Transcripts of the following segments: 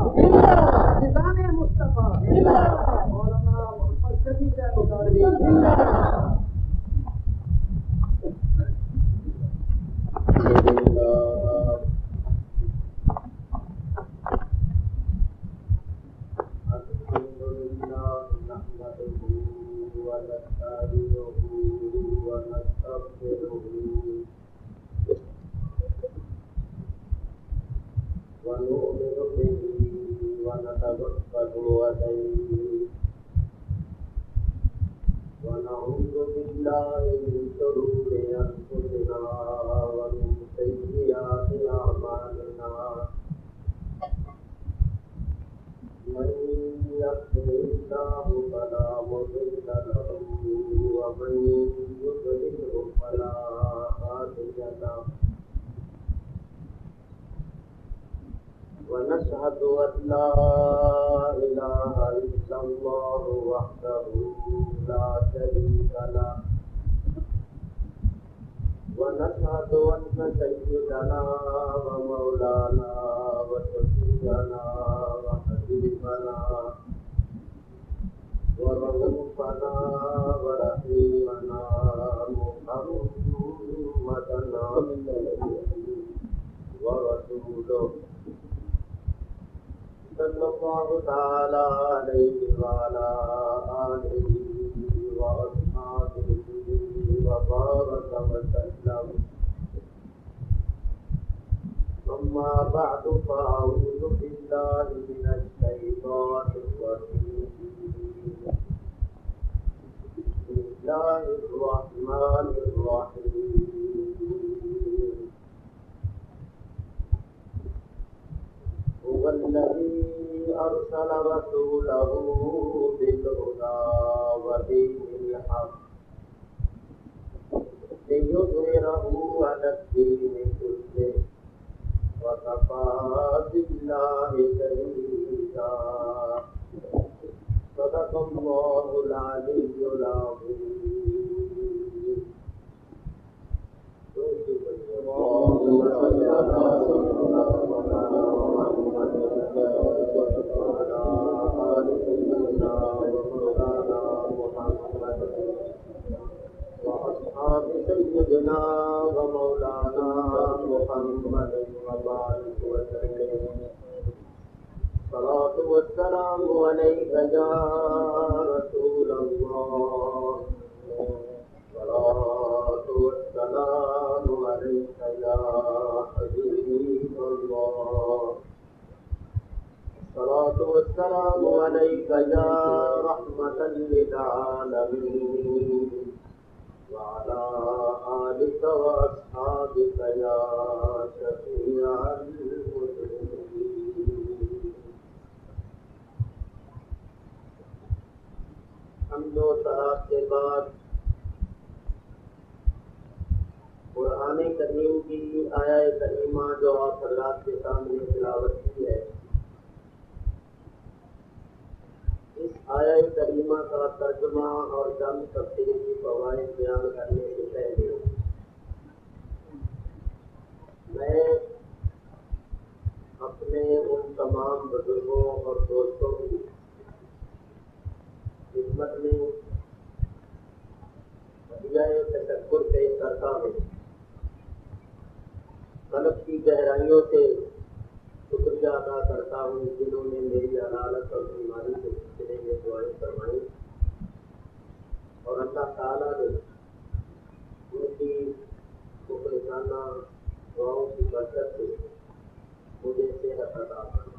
نظام مصطفیٰ مولانا محمد شفیع صاحب مطالبی ونؤمن به ونتوكل عليه ونعوذ بالله من شرور أنفسنا ومن سيئات أعمالنا من يهده الله فلا مضل له ومن يضلل فلا هادي له ونشهد أن لا إله إلا الله وحده لا شريك له ونشهد أن سيدنا ومولانا وشفيعنا وحبيبنا ورؤوفنا ورحيمنا محمدا عبده ورسوله صلى الله تعالى عليه وعلى آله وأصحابه وبارك وسلم أما بعد فأعوذ بالله من الشيطان الرجيم بسم الله الرحمن الرحيم هو الذي أرسل رسوله بالهدى ودين الحق ليظهره على الدين كله وكفى بالله شهيدا صدق الله العلي العظيم. اللهم صل على سيدنا محمد وعلى آل سيدنا ومولانا محمد وأصحاب سيدنا ومولانا محمد وبارك وسلم. الصلاة والسلام عليك يا رسول الله الصلاة والسلام عليك يا حبيب الله الصلاة والسلام عليك يا رحمة للعالمين وعلى آلك وأصحابك يا شفيع المذنبين. حمد و ثنا کے بعد قرآن کریم کی آیہ کریمہ جو آپ حضرات کے سامنے تلاوت کی ہے، اس آیہ کریمہ کا ترجمہ اور چند تفصیلی فوائد بیان کرنے سے پہلے میں اپنے ان تمام بزرگوں اور دوستوں کی خدمت میں ہدیہ تشکر پیش کرتا ہوں. قلب کی گہرائیوں سے شکریہ ادا کرتا ہوں جنہوں نے میری عدالت اور بیماری کے سلسلے میں دعائیں فرمائی، اور اللہ تعالیٰ نے ان کی مخلصانہ دعاؤں کی برکت سے مجھے صحت عطا فرمائی.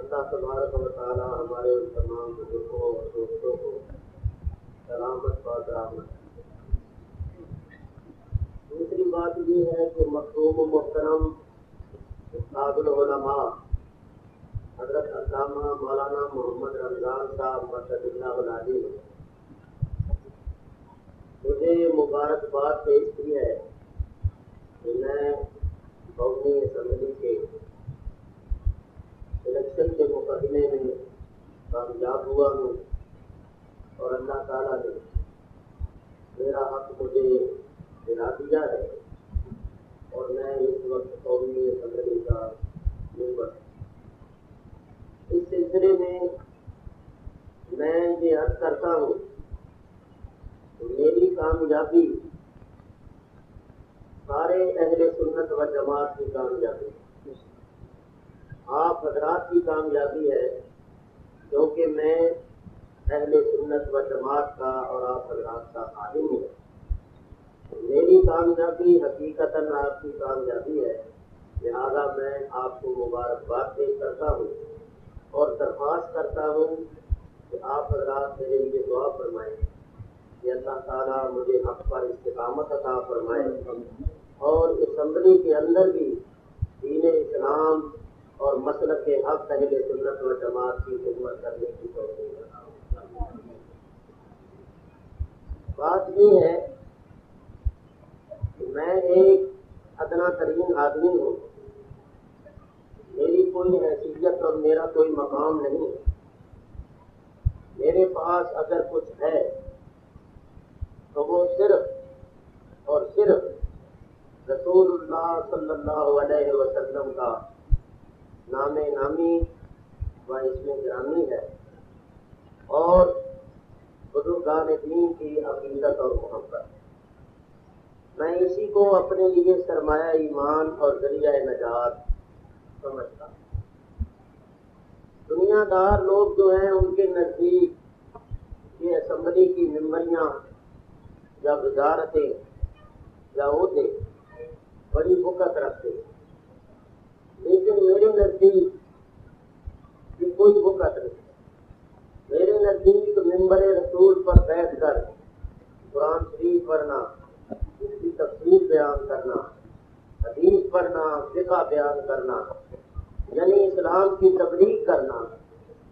اللہ تبارک و تعالیٰ ہمارے ان تمام بزرگوں اور دوستوں کو سلامت و سلامت. دوسری بات یہ ہے کہ مخدوم و محترم استاد العلماء حضرت علامہ مولانا محمد رمضان صاحب مدد اللہ العلی مجھے مبارکباد پیش کی ہے کہ میں قومی اسمبلی کے الیکشن کے مقدمے میں کامیاب ہوا ہوں، اور اللہ تعالیٰ نے میرا حق مجھے دلا دیا ہے، اور میں اس وقت قومی اسمبلی کا ممبر کرتا ہوں تو میری کامیابی سارے اہل سنت و جماعت کی کامیابی، آپ حضرات کی کامیابی ہے، کیونکہ میں اہل سنت و جماعت کا اور آپ حضرات کا خادم ہوں۔ میری کامیابی حقیقتاً آپ کی کامیابی ہے، لہذا میں آپ کو مبارکباد پیش کرتا ہوں اور درخواست کرتا ہوں کہ آپ حضرات میرے لیے دعا فرمائیں کہ اللہ تعالیٰ مجھے حق پر استقامت عطا فرمائے اور اسمبلی کے اندر بھی دین اسلام اور مسلک حق اہل سنت و جماعت کی خدمت کرنے کی توفیق عطا فرمائے۔ بات یہ ہے کہ میں ایک ادنا ترین آدمی ہوں، میری کوئی حیثیت اور میرا کوئی مقام نہیں ہے۔ میرے پاس اگر کچھ ہے تو وہ صرف اور صرف رسول اللہ صلی اللہ علیہ وسلم کا نام نامی و اسم گرامی ہے اور بزرگان دین کی عقیدت اور محبت۔ میں اسی کو اپنے لیے سرمایہ ایمان اور ذریعہ نجات سمجھتا ہوں۔ دنیا دار لوگ جو ہیں ان کے نزدیک یہ اسمبلی کی ممبریاں یا وزارتیں یا عہدے بڑی بکت رکھتے ہیں، لیکن میرے نزدیک یہ کوئی بکت نہیں۔ میرے نزدیک ممبر رسول پر بیٹھ کر قرآن شریف پڑھنا، اس کی تفسیر بیان کرنا، حدیث پڑھنا، فقہ بیان کرنا، یعنی اسلام کی تبلیغ کرنا،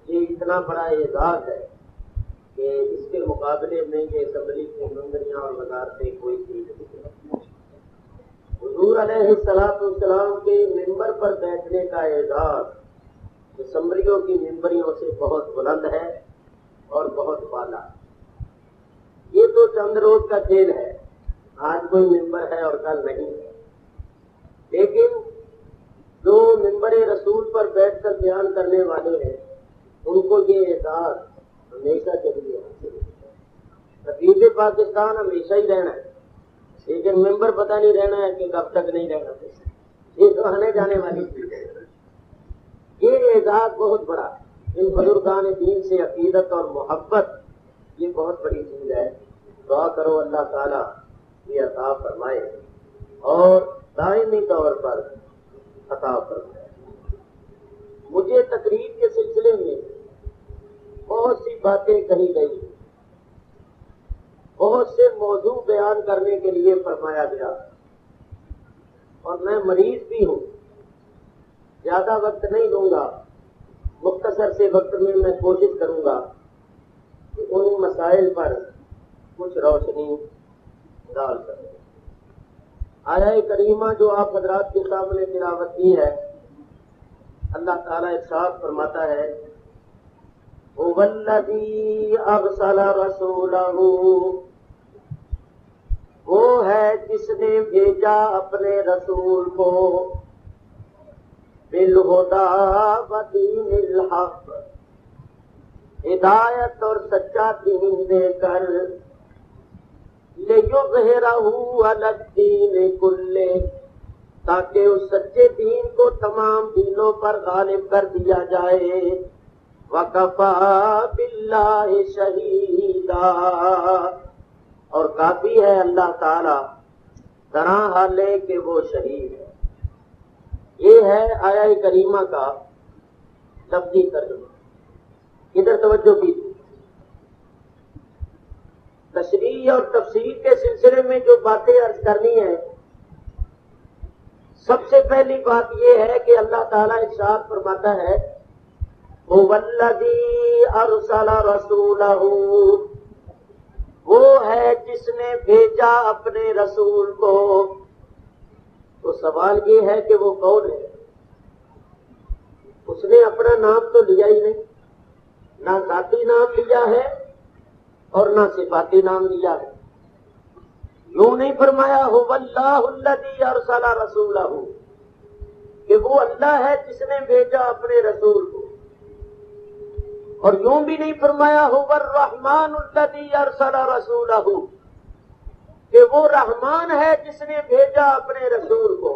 یہ اتنا بڑا اعزاز ہے کہ اس کے مقابلے میں یہ اسمبلی کی ممبریاں اور وزارتیں کوئی چیز نہیں۔ حضور علیہ السلام کے ممبر پر بیٹھنے کا اعزاز اسمبلیوں کی ممبریوں سے بہت بلند ہے اور بہت بالا۔ یہ تو چند روز کا کھیل ہے، آج کوئی ممبر ہے اور کل نہیں ہے، لیکن جو ممبر رسول پر بیٹھ کر بیان کرنے والے ہیں ان کو یہ احساس ہمیشہ کے لیے حاصل ہے۔ رفیق پاکستان ہمیشہ ہی رہنا ہے، لیکن ممبر پتہ نہیں رہنا ہے کہ کب تک نہیں رہنا، یہ تو آنے جانے والی چیز ہے۔ یہ اعزاز بہت بڑا، ان بزرگان دین سے عقیدت اور محبت یہ بہت بڑی چیز ہے۔ دعا کرو اللہ تعالیٰ یہ عطا فرمائے اور دائمی طور پر عطا فرمائے۔ مجھے تقریر کے سلسلے میں بہت سی باتیں کہی گئی، بہت سے موضوع بیان کرنے کے لیے فرمایا گیا، اور میں مریض بھی ہوں، زیادہ وقت نہیں لوں گا، مختصر سے وقت میں میں کوشش کروں گا کہ ان مسائل پر کچھ روشنی ڈال سکیں۔ آیہ کریمہ جو آپ حضرات کے سامنے تلاوت کی ہے، اللہ تعالیٰ ارشاد فرماتا ہے هو الذی ارسل رسولہ، وہ ہے جس نے بھیجا اپنے رسول کو بالہدی و دین الحق، ہدایت اور سچا دین دے کر، لِیُظْہِرَہُ عَلَى الدِّینِ کُلِّہ، تاکہ اس سچے دین کو تمام دینوں پر غالب کر دیا جائے۔ وَكَفَى بِاللَّهِ شَہِیدًا، اور کافی ہے اللہ تعالی طرح حال ہے کہ وہ شہید ہے۔ یہ ہے آیہ کریمہ کا لفظی ترجمہ۔ ادھر توجہ کیجیے، تشریح اور تفسیر کے سلسلے میں جو باتیں عرض کرنی ہے، سب سے پہلی بات یہ ہے کہ اللہ تعالیٰ ارشاد فرماتا ہے هو الذی ارسل رسولہ، وہ ہے جس نے بھیجا اپنے رسول کو۔ تو سوال یہ ہے کہ وہ کون ہے؟ اس نے اپنا نام تو لیا ہی نہیں، نہ ذاتی نام لیا ہے اور نہ صفاتی نام لیا ہے۔ یوں نہیں فرمایا هو اللہ الذی ارسل رسولہ، کہ وہ اللہ ہے جس نے بھیجا اپنے رسول کو، اور یوں بھی نہیں فرمایا هو الرحمن الذی ارسل رسولہ کہ وہ رحمان ہے جس نے بھیجا اپنے رسول کو.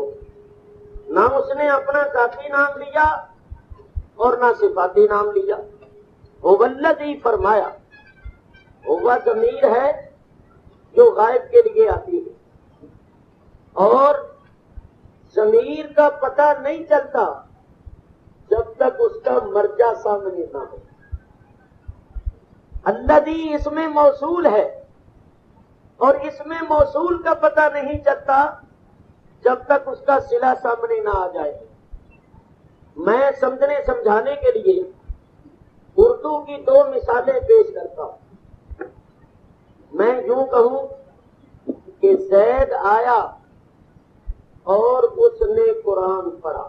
نہ اس نے اپنا ذاتی نام لیا اور نہ صفاتی نام لیا. هو الذی فرمایا ہوا ضمیر ہے جو غائب کے لیے آتی ہے اور ضمیر کا پتہ نہیں چلتا جب تک اس کا مرجع سامنے نہ ہو. الذی اس میں موصول ہے اور اس میں موصول کا پتہ نہیں چلتا جب تک اس کا صلہ سامنے نہ آ جائے. میں سمجھنے سمجھانے کے لیے اردو کی 2 مثالیں پیش کرتا ہوں. میں یوں کہوں کہ زید آیا اور اس نے قرآن پڑھا.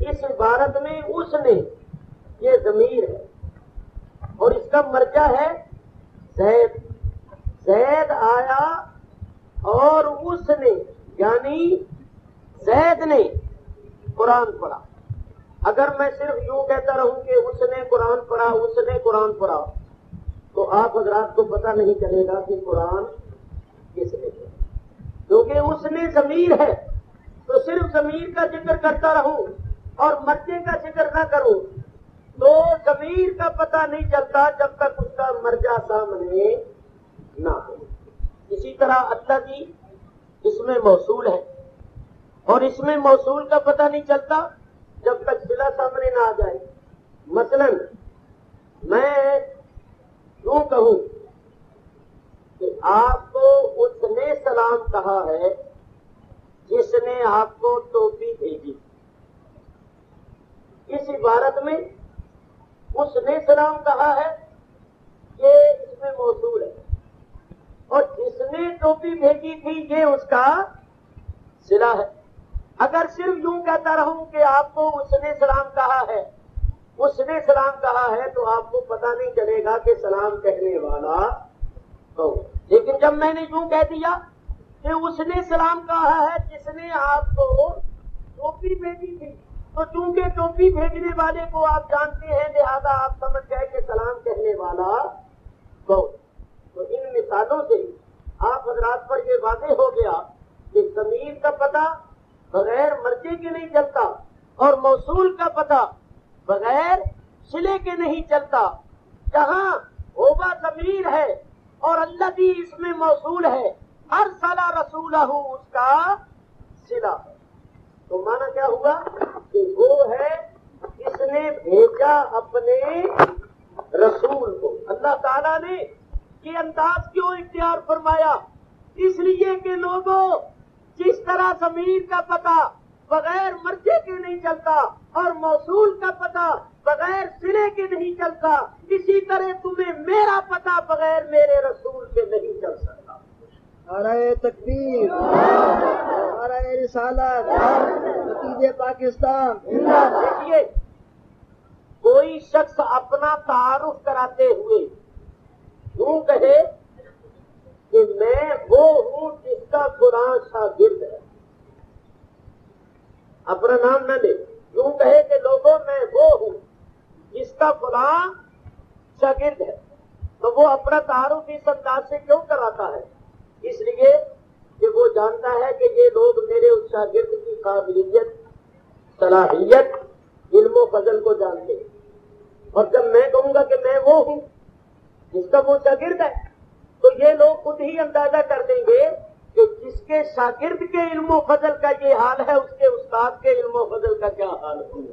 اس عبارت میں اس نے یہ ضمیر ہے اور اس کا مرجع ہے زید. زید آیا اور اس نے یعنی زید نے قرآن پڑھا. اگر میں صرف یوں کہتا رہوں کہ اس نے قرآن پڑھا اس نے قرآن پڑھا تو آپ حضرات کو پتہ نہیں چلے گا کہ قرآن کس نے پڑھا. کیونکہ اس نے ضمیر ہے تو صرف ضمیر کا ذکر کرتا رہوں اور مرجع کا ذکر نہ کروں تو ضمیر کا پتہ نہیں چلتا جب تک اس کا مرجع سامنے نہ ہو. اسی طرح الذی اس میں موصول ہے اور اس میں موصول کا پتہ نہیں چلتا جب تک صلہ سامنے نہ آ جائے. مثلا میں یوں کہوں کہ آپ کو اس نے سلام کہا ہے جس نے آپ کو ٹوپی بھیجی. اس عبارت میں اس نے سلام کہا ہے یہ اس میں موصول ہے اور جس نے ٹوپی بھیجی تھی یہ اس کا صلہ ہے. اگر صرف یوں کہتا رہوں کہ آپ کو اس نے سلام کہا ہے اس نے سلام کہا ہے تو آپ کو پتہ نہیں چلے گا کہ سلام کہنے والا کون. لیکن جب میں نے یوں کہہ دیا کہ اس نے سلام کہا ہے جس نے آپ کو ٹوپی بھیجی تھی تو چونکہ ٹوپی بھیجنے والے کو آپ جانتے ہیں لہذا آپ سمجھ گئے کہ سلام کہنے والا کون. تو ان مثالوں سے آپ حضرات پر یہ واضح ہو گیا کہ ضمیر کا پتہ بغیر مرجع کے نہیں چلتا اور موصول کا پتہ بغیر صلے کے نہیں چلتا. جہاں ہوگا ضمیر ہے اور الذی اس میں موصول ہے ارسل رسولہ اس کا صلہ ہے. تو معنی کیا ہوا کہ وہ ہے جس نے بھیجا اپنے رسول کو. اللہ تعالیٰ نے یہ انداز کیوں اختیار فرمایا؟ اس لیے کہ لوگوں جس طرح ضمیر کا پتہ بغیر مرجع کے نہیں چلتا اور موصول کا پتہ بغیر صلے کے نہیں چلتا اسی طرح تمہیں میرا پتہ بغیر میرے رسول کے نہیں چل سکتا. نعرہ تکبیر، نعرہ رسالت، نتیجے پاکستان. دیکھیے کوئی شخص اپنا تعارف کراتے ہوئے یوں کہے کہ میں وہ ہوں جس کا فلاں شاگرد ہے. اپنا نام نہ لے، یوں کہے کہ لوگوں میں وہ ہوں جس کا فلاں شاگرد ہے تو وہ اپنا تعارف اس انداز سے کیوں کراتا ہے؟ اس لیے کہ وہ جانتا ہے کہ یہ لوگ میرے اس شاگرد کی قابلیت صلاحیت علم و فضل کو جانتے ہیں. اور جب میں کہوں گا کہ میں وہ ہوں جس کا وہ شاگرد ہے تو یہ لوگ خود ہی اندازہ کر دیں گے کہ جس کے شاگرد کے علم و فضل کا یہ حال ہے اس کے استاد کے علم و فضل کا کیا حال ہے.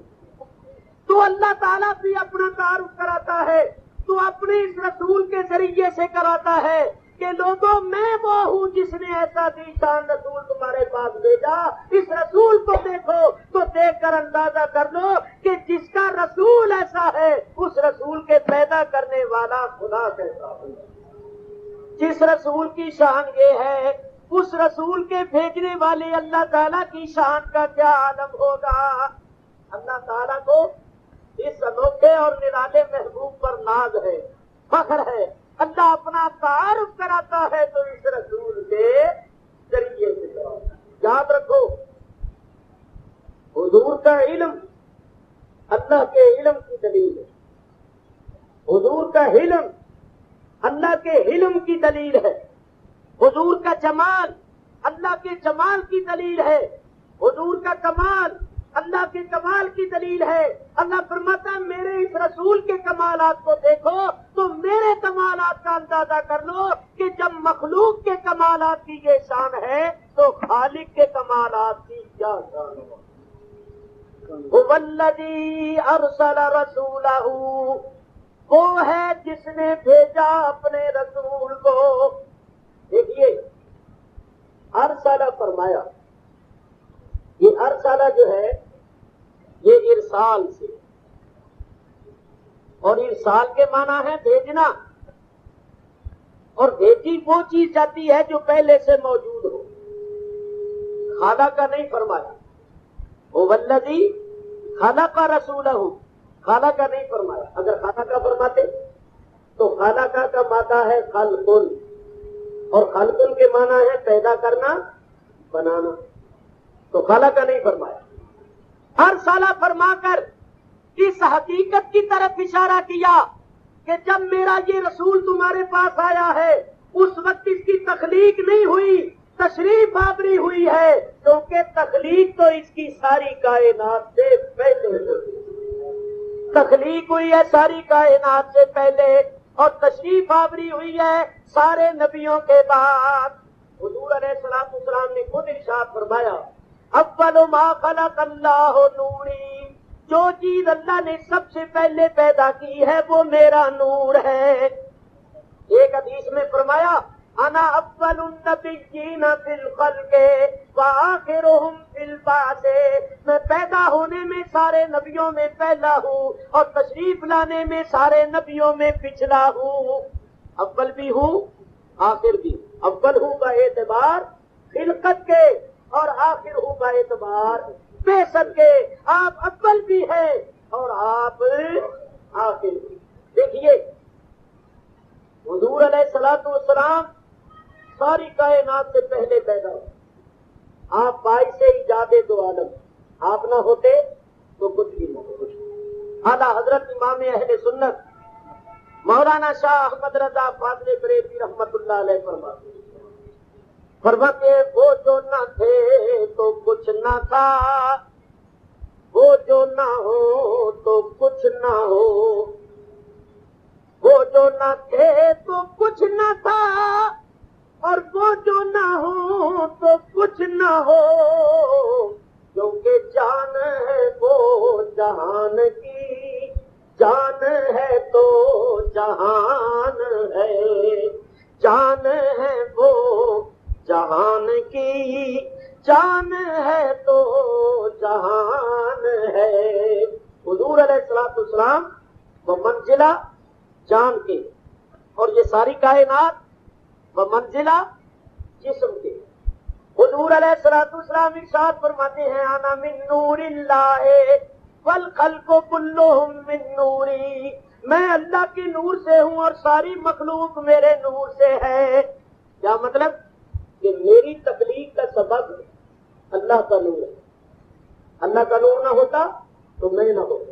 تو اللہ تعالیٰ بھی اپنا تعارف کراتا ہے تو اپنے اس رسول کے ذریعے سے کراتا ہے کہ لوگوں میں وہ ہوں جس نے ایسا ذیشان رسول تمہارے پاس بھیجا. اس رسول کو دیکھو تو دیکھ کر اندازہ کر لو کہ جس کا رسول ایسا ہے اس رسول کے پیدا کرنے والا خدا کیسا ہو. جس رسول کی شان یہ ہے اس رسول کے بھیجنے والے اللہ تعالیٰ کی شان کا کیا عالم ہوگا. اللہ تعالیٰ کو اس انوکھے اور نرالے محبوب پر ناز ہے، فخر ہے. اللہ اپنا تعارف کراتا ہے تو اس رسول کے ذریعے سے کراتا ہے. یاد رکھو حضور کا علم اللہ کے علم کی دلیل ہے حضور کا علم اللہ کے علم کی دلیل ہے، حضور کا جمال اللہ کے جمال کی دلیل ہے، حضور کا کمال اللہ کے کمال کی دلیل ہے۔ اللہ فرماتا ہے میرے اس رسول کے کمالات کو دیکھو تو میرے کمالات کا اندازہ کر لو کہ جب مخلوق کے کمالات کی یہ شان ہے تو خالق کے کمالات کی کیا شان ہے۔ هو الذی ارسل رسولہ، وہ ہے جس نے بھیجا اپنے رسول کو۔ دیکھیے ارسلہ فرمایا، یہ ارسلہ جو ہے یہ ارسال سے، اور ارسال کے معنی ہے بھیجنا، اور بھیجی وہ چیز جاتی ہے جو پہلے سے موجود ہو۔ خالق کا نہیں فرمایا، وہ والذی خلق رسولہ، خالق کا نہیں فرمایا۔ اگر خالق کا فرماتے تو خالق کا مادہ ہے خلقن، اور خلقن کے معنی ہے پیدا کرنا، بنانا، تو خالق کا نہیں فرمایا۔ ہر سالہ فرما کر اس حقیقت کی طرف اشارہ کیا کہ جب میرا یہ رسول تمہارے پاس آیا ہے اس وقت اس کی تخلیق نہیں ہوئی، تشریف آوری ہوئی ہے، کیونکہ تخلیق تو اس کی ساری کائنات سے پہلے ہوئی، تخلیق ہوئی ہے ساری کائنات سے پہلے، اور تشریف آوری ہوئی ہے سارے نبیوں کے بعد۔ حضور علیہ السلام نے خود ارشاد فرمایا اول ما خلق اللہ نوری، جو چیز اللہ نے سب سے پہلے پیدا کی ہے وہ میرا نور ہے۔ ایک حدیث میں فرمایا انا اول النبیین فی الخلق وآخرهم فی البعث، میں پیدا ہونے میں سارے نبیوں میں پہلا ہوں اور تشریف لانے میں سارے نبیوں میں پچھلا ہوں، اول بھی ہوں آخر بھی، اول ہوں کا اعتبار خلقت کے اور آخر ہوں کا اعتبار بعثت کے، آپ اول بھی ہیں اور آپ آخر بھی۔ دیکھیے حضور علیہ السلام ساری کائنات سے پہلے پیدا ہو، آپ باعث ایجاد دو عالم، آپ نہ ہوتے تو کچھ بھی نہ ہو۔ اعلیٰ حضرت امام اہل سنت مولانا شاہ احمد رضا فاضل بریلوی رحمت اللہ علیہ فرماتے وہ جو نہ تھے تو کچھ نہ تھا، وہ جو نہ ہو تو کچھ نہ ہو، وہ جو نہ تھے تو کچھ نہ تھا، اور وہ جو نہ ہو تو کچھ نہ ہو، کیونکہ جان ہے وہ جہان کی، جان ہے تو جہان ہے، جان ہے وہ جہان کی، جان ہے تو جہان ہے۔ حضور علیہ السلام وہ منزلہ جان کے، اور یہ ساری کائنات وہ منزلہ جسم کے۔ حضور علیہ السلام ارشاد فرماتے ہیں انا من نور اللہ والخلق کلہم من نوری، میں اللہ کے نور سے ہوں اور ساری مخلوق میرے نور سے ہے۔ کیا مطلب کہ میری تخلیق کا سبب اللہ کا نور ہے، اللہ کا نور نہ ہوتا تو میں نہ ہوتا،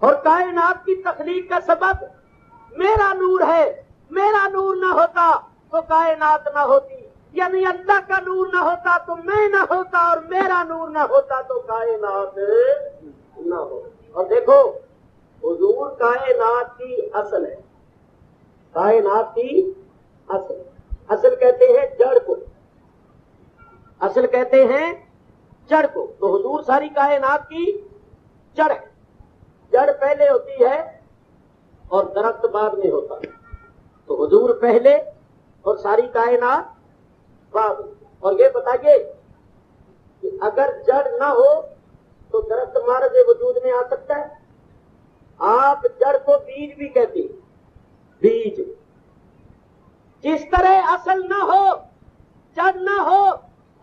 اور کائنات کی تخلیق کا سبب میرا نور ہے، میرا نور نہ ہوتا تو کائنات نہ ہوتی، یعنی اللہ کا نور نہ ہوتا تو میں نہ ہوتا، اور میرا نور نہ ہوتا تو کائنات نہ ہو۔ اور دیکھو حضور کائنات کی اصل ہے، کائنات کی اصل، اصل کہتے ہیں جڑ کو، اصل کہتے ہیں جڑ کو، تو حضور ساری کائنات کی جڑ ہے۔ جڑ پہلے ہوتی ہے اور درخت بعد میں ہوتا ہے، تو حضور پہلے اور ساری کائنات بعد میں۔ اور یہ بتائیے کہ اگر جڑ نہ ہو تو درخت مارد وجود میں آ سکتا ہے؟ آپ جڑ کو بیج بھی کہتے ہیں، بیج۔ جس طرح اصل نہ ہو، جڑ نہ ہو،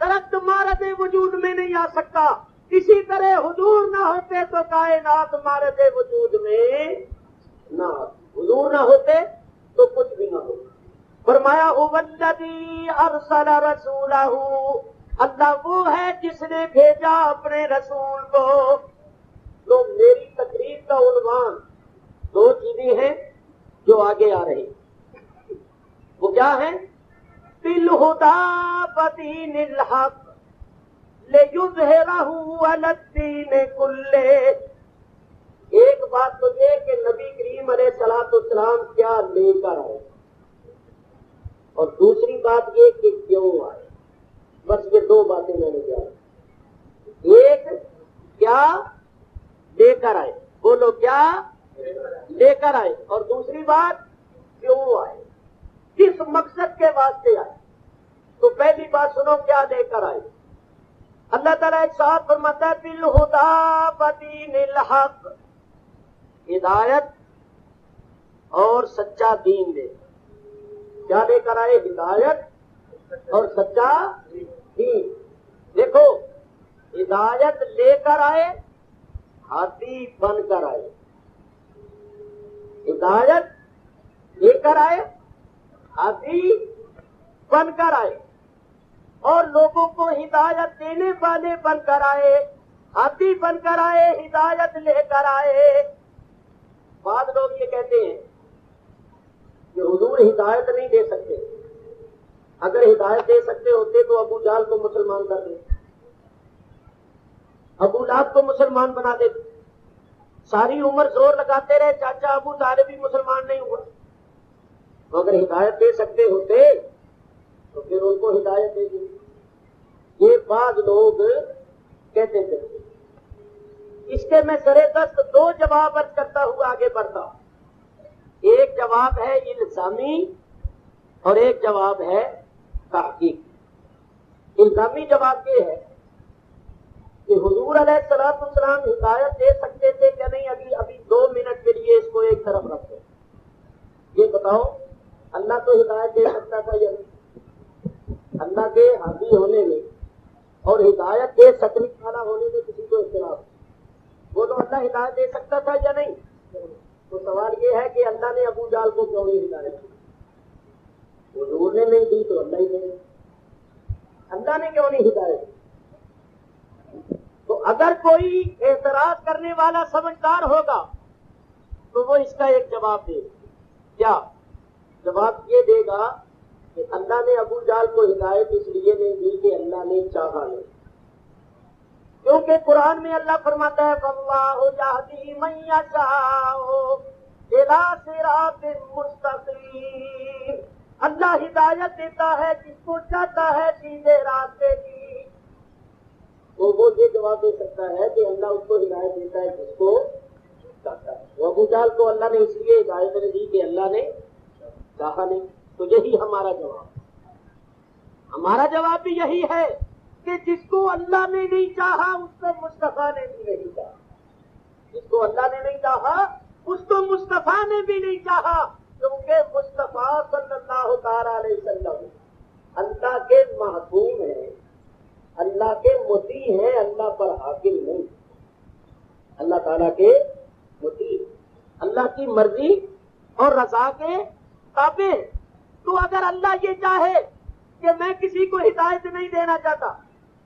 درخت مارد وجود میں نہیں آ سکتا، اسی طرح حضور نہ ہوتے تو کائنات مارد وجود میں نہ آتی، حضور نہ ہوتے تو کچھ بھی نہ ہوتا۔ فرمایا هو الذی ارسل رسولہ، اللہ وہ ہے جس نے بھیجا اپنے رسول کو۔ تو میری تقریر کا عنوان دو چیزیں ہیں جو آگے آ رہی، وہ کیا ہیں؟ بالہدی ودین الحق لیظہرہ علی الدین کلہ۔ ایک بات تو یہ کہ نبی کریم علیہ الصلوۃ والسلام کیا لے کر آئے، اور دوسری بات یہ کہ کیوں آئے۔ بس یہ دو باتیں میں نے کیا، ایک کیا لے کر آئے، بولو کیا لے کر آئے، اور دوسری بات کیوں آئے، کس مقصد کے واسطے آئے۔ تو پہلی بات سنو، کیا لے کر آئے۔ اللہ تعالیٰ ایک ساتھ فرماتا ہے بالہدی ودین الحق، ہدایت اور سچا دین دے۔ کیا لے کر آئے؟ ہدایت اور سچا دین۔ دیکھو، ہدایت لے کر آئے، ہاتھی بن کر آئے۔ ہدایت لے کر آئے، ہاتھی بن کر آئے، اور لوگوں کو ہدایت دینے والے بن کر آئے، ہاتھی بن کر آئے، ہدایت لے کر آئے۔ بعض لوگ یہ کہتے ہیں کہ حضور ہدایت نہیں دے سکتے، اگر ہدایت دے سکتے ہوتے تو ابو جہل کو مسلمان کر دیتے، ابو لہب کو مسلمان بنا دیتے۔ ساری عمر زور لگاتے رہے، چاچا ابو طالب بھی مسلمان نہیں ہوا۔ تو اگر ہدایت دے سکتے ہوتے تو پھر ان کو ہدایت دے دی۔ یہ بعض لوگ کہتے تھے۔ اس کے میں سرے دست دو جواب عرض کرتا ہوا آگے بڑھتا ہوں۔ ایک جواب ہے الزامی اور ایک جواب ہے تحقیق۔ الزامی جواب یہ ہے کہ حضور علیہ الصلوۃ والسلام ہدایت دے سکتے تھے کہ نہیں؟ ابھی 2 منٹ کے لیے اس کو ایک طرف رکھو، یہ بتاؤ اللہ تو ہدایت دے سکتا تھا یا نہیں؟ اللہ کے حاضی ہونے میں اور ہدایت دے سکنے والا ہونے میں کسی کو اختلاف، بولو اللہ ہدایت دے سکتا تھا یا نہیں؟ تو سوال یہ ہے کہ اللہ نے ابو جہل کو کیوں نہیں ہدایت دی؟ حضور نے نہیں دی تو اللہ ہی دے، اللہ نے کیوں نہیں ہدایت دی؟ تو اگر کوئی اعتراض کرنے والا سمجھدار ہوگا تو وہ اس کا ایک جواب دے گا۔ کیا جواب؟ یہ دے گا کہ اللہ نے ابو جہل کو ہدایت اس لیے نہیں دی کہ اللہ نے چاہا نہیں، کیونکہ قرآن میں اللہ فرماتا ہے وَاللَّهُ يَهْدِي مَن يَشَاءُ إِلَىٰ صِرَاطٍ مُسْتَقِيمٍ۔ اللہ ہدایت دیتا ہے جس کو چاہتا ہے سیدھے راستے کی۔ تو وہ یہ جواب دے سکتا ہے کہ اللہ اس کو ہدایت دیتا ہے جس کو چاہتا ہے۔ وہ ابو جہل کو اللہ نے اس لیے ہدایت نہیں دی کہ اللہ نے چاہا نہیں۔ تو یہی ہمارا جواب، ہمارا جواب بھی یہی ہے کہ جس کو اللہ نے نہیں چاہا اس کو مصطفیٰ نے بھی نہیں چاہا، جس کو اللہ نے نہیں چاہا اس کو مصطفیٰ نے بھی نہیں چاہا، کیونکہ مصطفیٰ صلی اللہ تعالی علیہ وسلم اللہ کے محکوم ہیں، اللہ کے مطیع ہیں، اللہ پر حاکم نہیں، اللہ تعالیٰ کے مطیع، اللہ کی مرضی اور رضا کے تابع۔ تو اگر اللہ یہ چاہے کہ میں کسی کو ہدایت نہیں دینا چاہتا،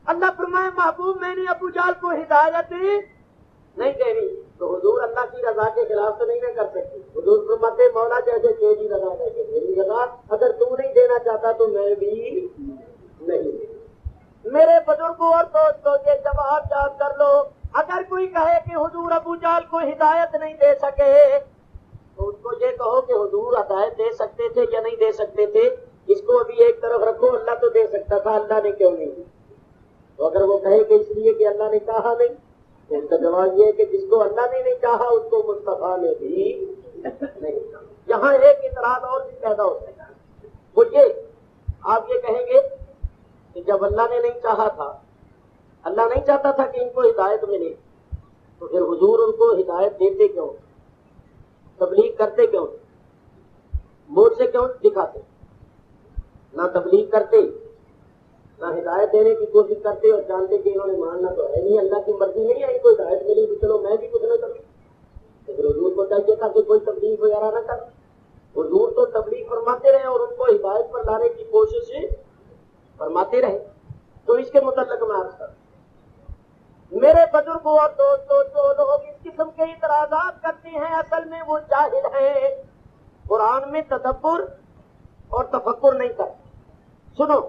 اللہ فرمائے محبوب میں نے ابو جہل کو ہدایت نہیں دینی، تو حضور اللہ کی رضا کے خلاف تو نہیں نہ کر سکتی۔ حضور فرماتے مولا جیسے تیری رضا جیسے میری رضا، اگر تو نہیں دینا چاہتا تو میں بھی نہیں۔ میرے بزرگوں اور دوستوں یہ جواب یاد کر لو، اگر کوئی کہے کہ حضور ابو جہل کو ہدایت نہیں دے سکے تو اس کو یہ کہو کہ حضور ہدایت دے سکتے تھے یا نہیں دے سکتے تھے، اس کو ابھی ایک طرف رکھو، اللہ تو دے سکتا تھا، اللہ نے کیوں نہیں دی؟ تو اگر وہ کہے کہ اس لیے کہ اللہ نے چاہا نہیں، تو اس کا جواب یہ ہے کہ جس کو اللہ نے نہیں چاہا اس کو مصطفیٰ نے بھی نہیں چاہا۔ یہاں ایک اعتراض اور بھی پیدا ہو سکتا ہے، وہ یہ آپ یہ کہیں گے کہ جب اللہ نے نہیں چاہا تھا، اللہ نہیں چاہتا تھا کہ ان کو ہدایت ملے، تو پھر حضور ان کو ہدایت دیتے کیوں، تبلیغ کرتے کیوں، موت سے کیوں دکھاتے؟ نہ تبلیغ کرتے نہ ہدایت دینے کی کوشش کرتے، اور جانتے کہ انہوں نے ماننا تو ہے نہیں، اللہ کی مرضی نہیں ہے ان کو ہدایت ملی تو چلو میں بھی کچھ نہ کروں۔ لیکن حضور کو چاہیے تھا کہ کوئی تبلیغ وغیرہ نہ کر، حضور تو تبلیغ فرماتے رہے اور ان کو ہدایت پر لانے کی کوشش فرماتے رہے۔ تو اس کے متعلق میں عرض کروں میرے بزرگوں اور دوستوں، جو لوگ اس قسم کے اعتراضات کرتے ہیں اصل میں وہ جاہل ہیں، قرآن میں تدبر اور تفکر نہیں کرتے۔ سنو،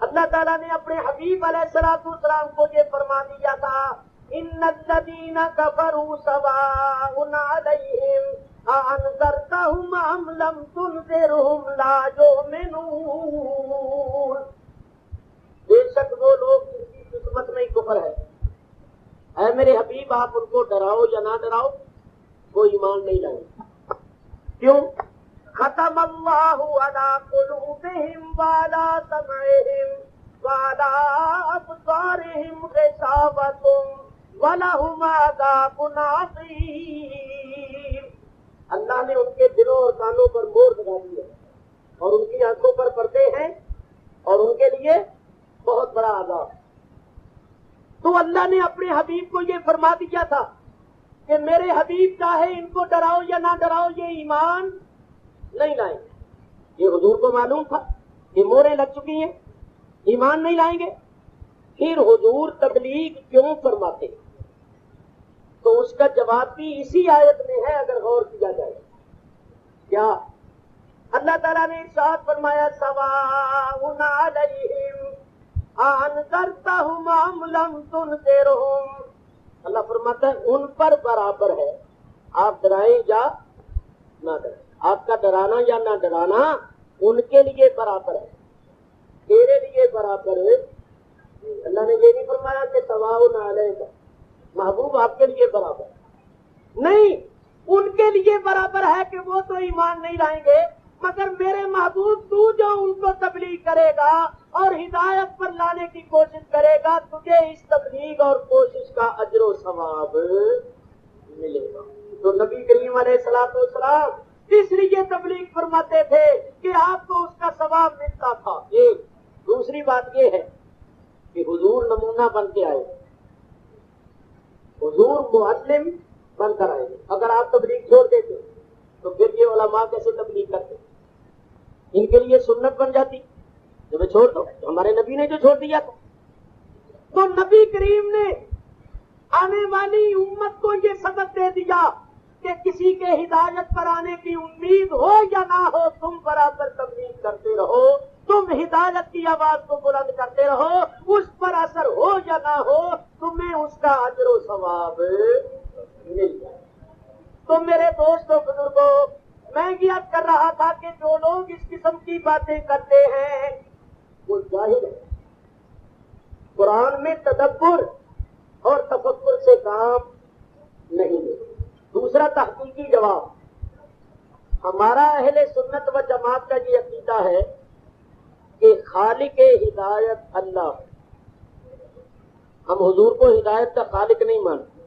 اللہ تعالیٰ نے اپنے حبیب علیہ الصلوۃ والسلام کو یہ فرما دیا تھا، ان الذین کفروا سواء علیہم اانذرتہم ام لم تنذرہم لا یؤمنون۔ بے شک وہ لوگ جن کی قسمت میں کفر ہے، اے میرے حبیب آپ ان کو ڈراؤ یا نہ ڈراؤ وہ ایمان نہیں لائیں گے۔ کیوں؟ ختم اللہ علی قلوبہم وعلی سمعہم وعلی ابصارہم غشاوۃ ولہم عذاب عظیم۔ اللہ نے ان کے دلوں اور کانوں پر مہر لگا دی ہے اور ان کی آنکھوں پر پردے ہیں اور ان کے لیے بہت بڑا عذاب۔ تو اللہ نے اپنے حبیب کو یہ فرما دیا تھا کہ میرے حبیب چاہے ان کو ڈراؤ یا نہ ڈراؤ یہ ایمان نہیں لائیں گے۔ یہ حضور کو معلوم تھا کہ مہریں لگ چکی ہیں، ایمان نہیں لائیں گے۔ پھر حضور تبلیغ کیوں فرماتے؟ تو اس کا جواب بھی اسی آیت میں ہے اگر غور کیا جائے۔ کیا؟ اللہ تعالیٰ نے ارشاد فرمایا سواء علیہم اانذرتہم ام لم تنذرہم۔ اللہ فرماتا ہے ان پر برابر ہے، آپ ڈرائیں یا نہ ڈرائیں، آپ کا ڈرانا یا نہ ڈرانا ان کے لیے برابر ہے، تیرے لیے برابر ہے۔ اللہ نے یہ نہیں فرمایا کہ سواء علیک، محبوب آپ کے لیے برابر نہیں، ان کے لیے برابر ہے کہ وہ تو ایمان نہیں لائیں گے، مگر میرے محبوب تو جو ان کو تبلیغ کرے گا اور ہدایت پر لانے کی کوشش کرے گا تجھے اس تبلیغ اور کوشش کا اجر و ثواب ملے گا۔ تو نبی کریم علیہ الصلوۃ والسلام اس لیے تبلیغ فرماتے تھے کہ آپ کو اس کا ثواب ملتا تھا۔ ایک دوسری بات یہ ہے کہ حضور نمونہ بن کے آئے، حضور معلم بن کر آئے۔ اگر آپ تبلیغ چھوڑ دیتے تو پھر یہ علماء کیسے تبلیغ کرتے؟ ان کے لیے سنت بن جاتی جو میں چھوڑ دو، ہمارے نبی نے جو چھوڑ دیا تھا۔ تو نبی کریم نے آنے والی امت کو یہ سبق دے دیا کہ کسی کے ہدایت پر آنے کی امید ہو یا نہ ہو تم برابر تبلیغ کرتے رہو، تم ہدایت کی آواز کو بلند کرتے رہو، اس پر اثر ہو یا نہ ہو تمہیں اس کا اجر و ثواب مل جائے۔ تو میرے دوستوں بزرگوں، میں یہ عرض کر رہا تھا کہ جو لوگ اس قسم کی باتیں کرتے ہیں وہ جاہل ہیں، قرآن میں تدبر اور تفکر سے کام نہیں لے۔ دوسرا تحقیقی جواب، ہمارا اہل سنت و جماعت کا یہ عقیدہ ہے کہ خالق ہدایت اللہ، ہم حضور کو ہدایت کا خالق نہیں مانتے،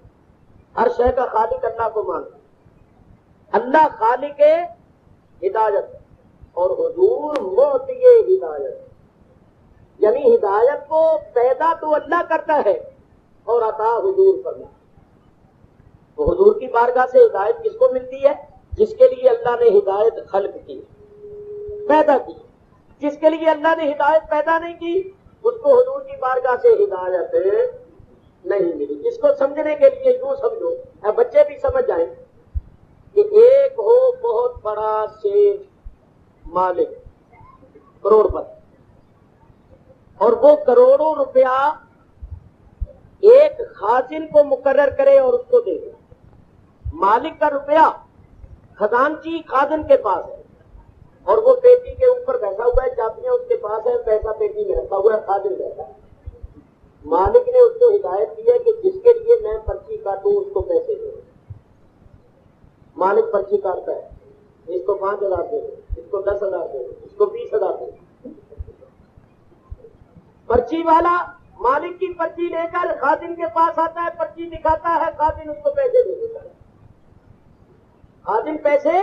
ہر شے کا خالق اللہ کو مانتے۔ اللہ خالق ہدایت اور حضور معطی ہدایت، یعنی ہدایت کو پیدا تو اللہ کرتا ہے اور عطا حضور کرنا۔ تو حضور کی بارگاہ سے ہدایت کس کو ملتی ہے؟ جس کے لیے اللہ نے ہدایت خلق کی، پیدا کی۔ جس کے لیے اللہ نے ہدایت پیدا نہیں کی اس کو حضور کی بارگاہ سے ہدایت نہیں ملی۔ اس کو سمجھنے کے لیے یوں سمجھو، بچے بھی سمجھ جائیں کہ ایک ہو بہت بڑا شیر مالک، کروڑ پتی، اور وہ کروڑوں روپیہ ایک خازن کو مقرر کرے اور اس کو دے دے۔ مالک کا روپیہ خزانچی خازن کے پاس ہے اور وہ پیٹی کے اوپر بیٹھا ہوا ہے، چابیاں اس کے پاس ہے، پیسہ پیٹی میں رکھا ہوا ہے، خازن بیٹھا ہے۔ مالک نے اس کو ہدایت دی ہے کہ جس کے لیے میں پرچی کاٹوں اس کو پیسے دے۔ مالک پرچی کاٹتا ہے، اس کو 5,000 دے، اس کو 10,000 دے، اس کو 20,000 دے۔ پرچی والا مالک کی پرچی لے کر خازن کے پاس آتا ہے، پرچی دکھاتا ہے، خازن اس کو پیسے دے دیتا ہے۔ خازن پیسے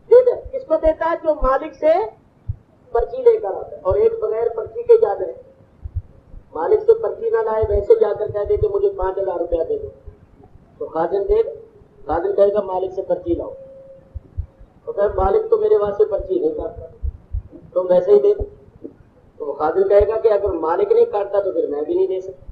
دے دے، کس کو دیتا ہے؟ جو مالک سے پرچی لے کر آتا ہے۔ اور ایک بغیر پرچی کے جا رہے، مالک سے پرچی نہ لائے ویسے جا کر کہہ دے کہ مجھے 5,000 روپیہ دے دو، تو خازن دے، خازن کہے گا مالک سے پرچی لاؤ، تو کہ مالک تو میرے واسطے پرچی نہیں کاٹتا، تم ویسے ہی دے دو۔ تو وہ خازن کہے گا کہ اگر مالک نہیں کاٹتا تو پھر میں بھی نہیں دے سکتا۔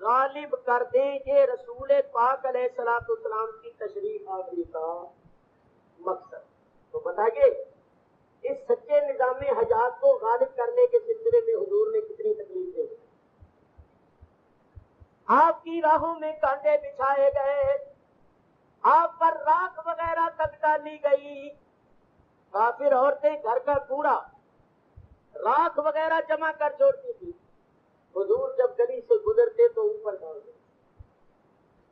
غالب کر دیں، یہ رسول پاک علیہ الصلوۃ والسلام کی تشریف آوری کا مقصد۔ تو بتائیے اس سچے نظام حیات کو غالب کرنے کے سلسلے میں حضور نے کتنی تکلیفیں اٹھائی۔ آپ کی راہوں میں کانٹے بچھائے گئے، آپ پر راکھ وغیرہ تک ڈالی گئی، کافر عورتیں گھر کا کوڑا راکھ وغیرہ جمع کر چھوڑتی تھی، حضور جب گلی سے گزرتے تو اوپر ڈال دیتے،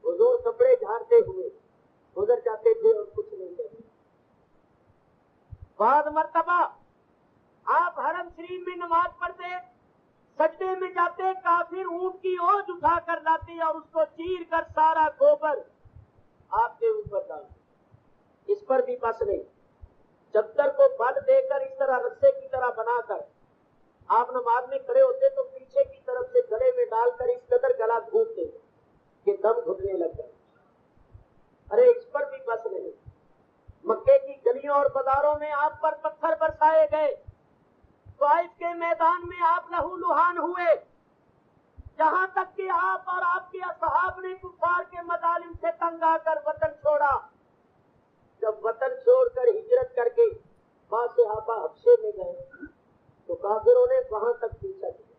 حضور کپڑے جھاڑتے ہوئے گزر جاتے تھے اور کچھ نہیں کہتے۔ بعض مرتبہ آپ حرم شریف میں نماز پڑھتے، سجدے میں جاتے، کافر اونٹ کی اوج اٹھا کر لاتے اور اس کو چیر کر سارا گوبر آپ کے اوپر ڈالتے۔ اس پر بھی بس نہیں، چادر کو بل دے کر اس طرح رسے کی طرح بنا کر آپ نماز میں کھڑے ہوتے تو پیچھے کی طرف سے گلے میں ڈال کر اس قدر گلا گھونٹتے کہ دم گھٹنے لگ جائے۔ ارے اس پر بھی بس نہیں، مکے کی گلیوں اور بازاروں میں آپ پر پتھر برسائے گئے، طائف کے میدان میں آپ لہو لہان ہوئے، جہاں تک کہ آپ اور آپ کے اصحاب نے کفار کے مظالم سے تنگ آ کر وطن چھوڑا۔ جب وطن چھوڑ کر ہجرت کر کے بعض صحابہ حبشے میں گئے تو کافروں نے وہاں تک پیچھا کیا،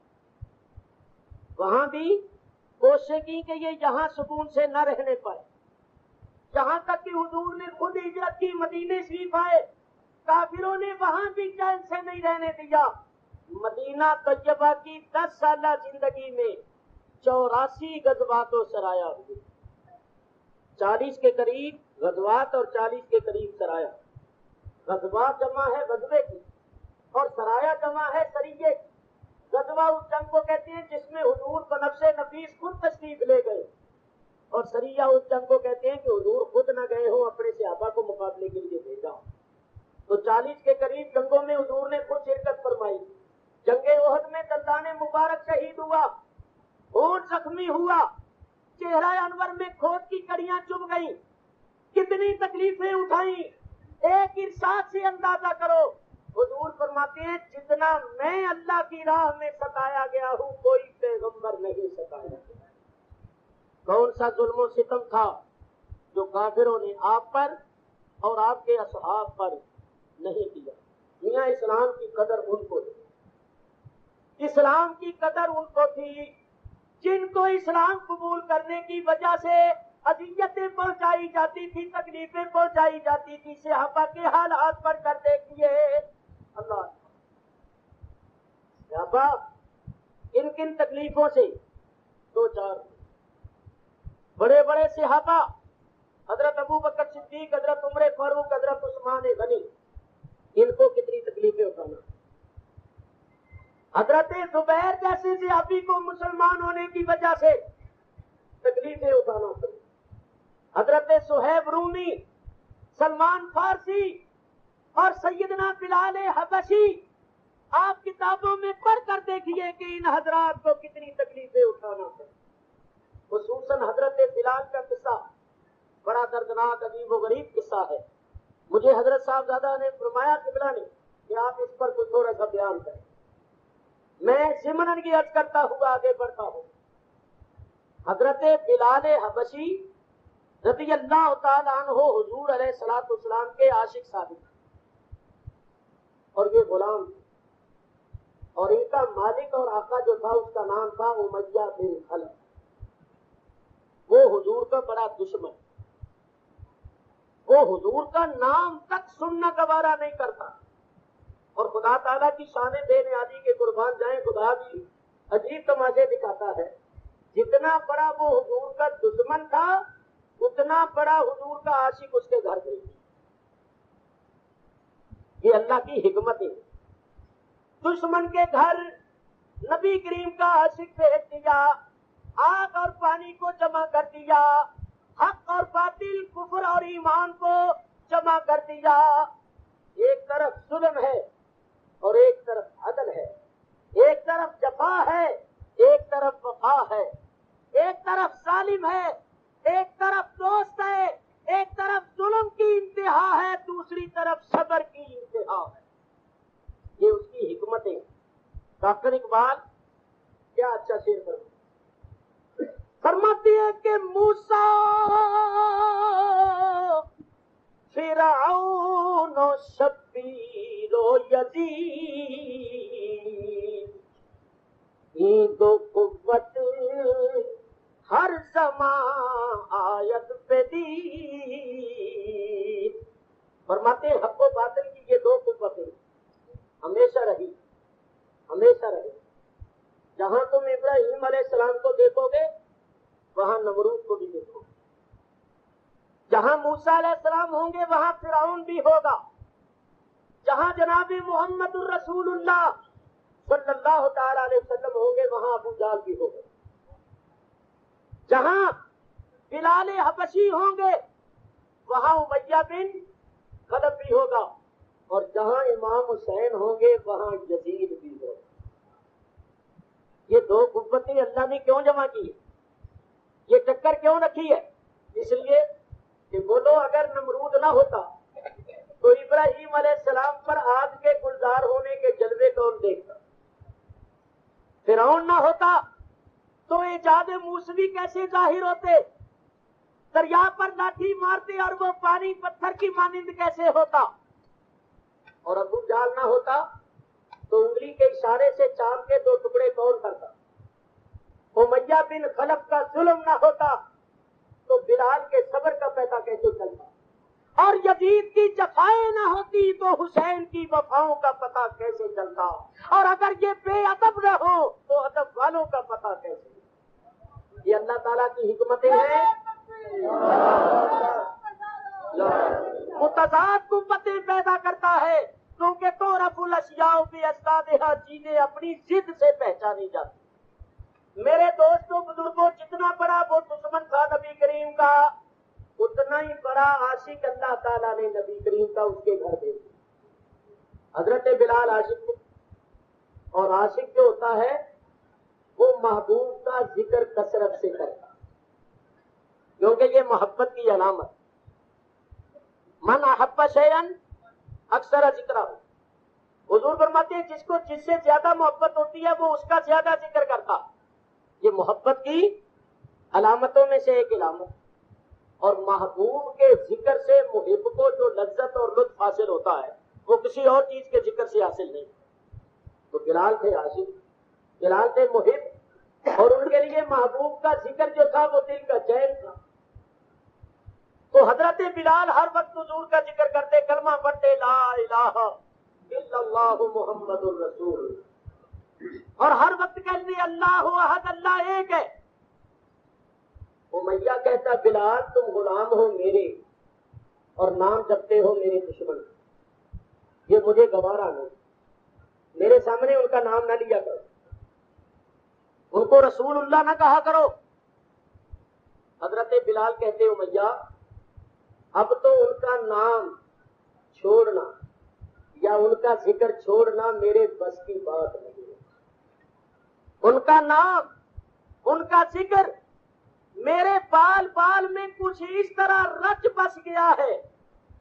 وہاں بھی کوشش کی کہ یہ یہاں سکون سے نہ رہنے پائے، جہاں تک کہ حضور نے خود ہجرت کی، مدینے شریف آئے، کافروں نے وہاں بھی چین سے نہیں رہنے دیا۔ مدینہ طیبہ کی 10 سالہ زندگی میں 84 غزوات و سرایا ہوئے، 40 کے قریب غزوات اور 40 کے قریب سرایا۔ غزوات جمع ہے غزوے کی اور سرایا جمع ہے سریے کی۔ غزوہ اس جنگ کو کہتے ہیں جس میں حضور بنفس نفیس خود تشریف لے گئے، اور سریہ اس جنگ کو کہتے ہیں کہ حضور خود نہ گئے ہوں، اپنے صحابہ کو مقابلے کے لیے بھیجا۔ تو 40 کے قریب جنگوں میں حضور نے خود شرکت فرمائی۔ جنگ احد میں دندان مبارک شہید ہوا، ہونٹ زخمی ہوا، چہرہ انور میں کھوٹ کی کڑیاں چبھ گئیں، کتنی تکلیفیں اٹھائیں، ایک ارشاد سے اندازہ کرو۔ حضور فرماتے ہیں جتنا میں اللہ کی راہ میں ستایا گیا ہوں کوئی پیغمبر نہیں ستایا گیا۔ کون سا ظلم و ستم تھا جو کافروں نے آپ پر اور آپ کے اصحاب پر نہیں کیا؟ میاں اسلام کی قدر ان کو تھی، اسلام کی قدر ان کو تھی جن کو اسلام قبول کرنے کی وجہ سے اذیتیں پہنچائی جاتی تھی، تکلیفیں پہنچائی جاتی تھی۔ صحابہ کے حالات پر کر دیکھیے اللہ، صحابہ کن کن تکلیفوں سے دو چار بڑے بڑے صحابہ، حضرت ابو بکر صدیق، حضرت عمر فاروق، حضرت عثمان غنی، ان کو کتنی تکلیفیں اٹھانا۔ حضرت زبیر جیسے صحابی کو مسلمان ہونے کی وجہ سے تکلیفیں اٹھانا پڑی۔ حضرت صہیب رومی، سلمان فارسی اور سیدنا بلال حبشی، آپ کتابوں میں پڑھ کر دیکھیے کہ ان حضرات کو کتنی تکلیفیں اٹھانا پڑی۔ خصوصاً حضرت بلال کا قصہ بڑا دردناک، عجیب و غریب قصہ ہے۔ مجھے حضرت صاحبزادہ نے فرمایا قبلہ نے کہ آپ اس پر کوئی تھوڑا سا بیان کریں، میں ضمناً کی عرض کرتا ہوا آگے بڑھتا ہوں۔ حضرت بلال حبشی رضی اللہ تعالیٰ عنہ حضور علیہ الصلوۃ والسلام کے عاشق ثابت ہیں، اور یہ غلام تھے، اور ان کا مالک اور آقا جو تھا اس کا نام تھا امیہ بن خلف۔ وہ حضور کا بڑا دشمن، وہ حضور کا نام تک سننا گوارا نہیں کرتا، اور خدا تعالیٰ کی شان بے نیازی کے قربان جائیں، خدا بھی عجیب تماشے دکھاتا ہے۔ جتنا بڑا وہ حضور کا دشمن تھا اتنا بڑا حضور کا عاشق اس کے گھر گئی۔ یہ اللہ کی حکمت ہے، دشمن کے گھر نبی کریم کا عاشق بھیج دیا، آگ اور پانی کو جمع کر دیا، حق اور باطل، کفر اور ایمان کو جمع کر دیا۔ ایک طرف ظلم ہے اور ایک طرف عدل ہے، ایک طرف جفا ہے ایک طرف وفا ہے، ایک طرف ظالم ہے ایک طرف دوست ہے، ایک طرف ظلم کی انتہا ہے دوسری طرف صبر کی انتہا ہے۔ یہ اس کی حکمت ہے۔ ڈاکٹر اقبال کیا اچھا شعر فرماتے ہیں، فرماتی ہے کہ موسیٰ فرعون و شبیر و یزید، یہ دو قوت ہر زمان آیت پہ دی۔ فرماتے ہیں حق و باطل کی یہ دو قوتیں ہمیشہ رہی، ہمیشہ رہی۔ جہاں تم ابراہیم علیہ السلام کو دیکھو گے وہاں نمرود کو بھی دیکھو گے، جہاں موسیٰ علیہ السلام ہوں گے وہاں فرعون بھی ہوگا، جہاں جناب محمد الرسول اللہ صلی اللہ تعالی علیہ وسلم ہوں گے وہاں ابو جہل بھی ہوگا، جہاں بلال حبشی ہوں گے وہاں امیہ بن خلف بھی ہوگا، اور جہاں امام حسین ہوں گے وہاں یزید بھی ہوگا۔ یہ دو قوتیں اللہ نے کیوں جمع کی ہے؟ یہ ٹکر کیوں رکھی ہے؟ اس لیے کہ بولو اگر نمرود نہ ہوتا تو ابراہیم علیہ السلام پر آگ کے گلزار ہونے کے جلوے کون دیکھتا؟ فرعون نہ ہوتا تو ایجاد موسوی کیسے ظاہر ہوتے؟ دریا پر لاٹھی مارتے اور وہ پانی پتھر کی مانند کیسے ہوتا؟ اور ابو جہل نہ ہوتا تو انگلی کے اشارے سے چاند کے دو ٹکڑے کون کرتا؟ امیہ بن خلف کا ظلم نہ ہوتا تو بلال کے صبر کا پتہ کیسے چلتا؟ اور یزید کی جفائیں نہ ہوتی تو حسین کی وفاؤں کا پتہ کیسے چلتا؟ اور اگر یہ بے ادب نہ ہو تو ادب والوں کا پتہ کیسے؟ یہ اللہ تعالیٰ کی حکمتیں ہیں، متضاد قوتیں پیدا کرتا ہے، کیونکہ تعرف الاشیاء باسبابها، چیزیں اپنی ضد سے پہچانی جاتی۔ میرے دوستوں بزرگوں، جتنا بڑا وہ دشمن تھا نبی کریم کا اتنا ہی بڑا عاشق اللہ تعالیٰ نے نبی کریم کا اس کے گھر بھیج دیا۔ حضرت بلال عاشق تھے، اور عاشق جو ہوتا ہے وہ محبوب کا ذکر کثرت سے کرتا، کیونکہ یہ محبت کی علامت۔ من احب شیئا اکثر ذکرہ، حضور فرماتے ہیں جس کو جس سے زیادہ محبت ہوتی ہے وہ اس کا زیادہ ذکر کرتا۔ یہ محبت کی علامتوں میں سے ایک علامت، اور محبوب کے ذکر سے محب کو جو لذت اور لطف حاصل ہوتا ہے وہ کسی اور چیز کے ذکر سے حاصل نہیں۔ تو بلال تھے عاشق، بلال تھے محب، اور ان کے لیے محبوب کا ذکر جو تھا وہ دل کا چین تھا۔ تو حضرت بلال ہر وقت حضور کا ذکر کرتے، کلمہ پڑھتے لا الہ الا اللہ محمد الرسول، اور ہر وقت کہتے اللہ احد، اللہ ایک ہے۔ امیہ کہتا بلال تم غلام ہو میرے اور نام جپتے ہو میرے دشمن، یہ مجھے گوارا نہیں، میرے سامنے ان کا نام نہ لیا کرو، ان کو رسول اللہ نہ کہا کرو۔ حضرت بلال کہتے امیہ اب تو ان کا نام چھوڑنا یا ان کا ذکر چھوڑنا میرے بس کی بات نہیں ہے، ان کا نام ان کا ذکر میرے بال بال میں کچھ اس طرح رچ بس گیا ہے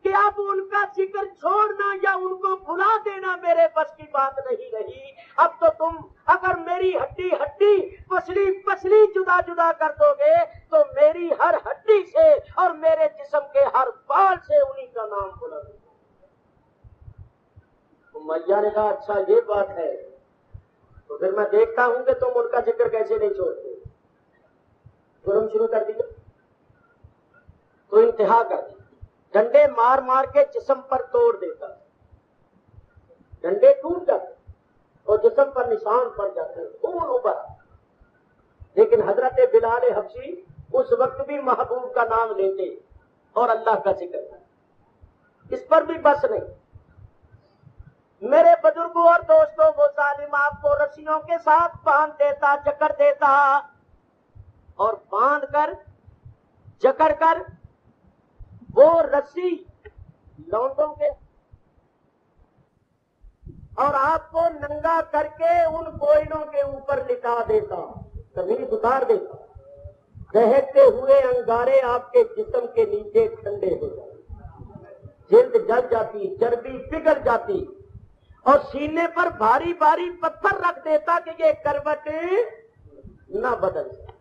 کہ اب ان کا ذکر چھوڑنا یا ان کو بھلا دینا میرے بس کی بات نہیں رہی۔ اب تو تم اگر میری ہڈی ہڈی پسلی پسلی جدا جدا کر دو گے تو میری ہر ہڈی سے اور میرے جسم کے ہر بال سے انہی کا نام بلا دو۔ امیہ نے کہا اچھا یہ بات ہے، تو پھر میں دیکھتا ہوں کہ تم ان کا ذکر کیسے نہیں چھوڑتے۔ جرم شروع کر دیا تو انتہا کر دی، ڈنڈے مار مار کے جسم پر توڑ دیتا، ڈنڈے ٹوٹ جاتے اور جسم پر نشان پڑ جاتے، خون ابھر۔ لیکن حضرت بلال حبشی اس وقت بھی محبوب کا نام لیتے اور اللہ کا ذکر کرتے، اس پر بھی بس نہیں۔ میرے بزرگوں اور دوستوں، وہ ظالم آپ کو رسیوں کے ساتھ باندھ دیتا، جکڑ دیتا، اور باندھ کر جکڑ کر وہ رسی لونڈوں کے اور آپ کو ننگا کر کے ان کوئلوں کے اوپر لٹا دیتا، زمین اتار دیتا، دہتے ہوئے انگارے آپ کے جسم کے نیچے ٹھنڈے ہو جاتے، جلد جل جاتی، چربی پگھل جاتی، اور سینے پر بھاری بھاری پتھر رکھ دیتا کہ یہ کروٹ نہ بدل جائے۔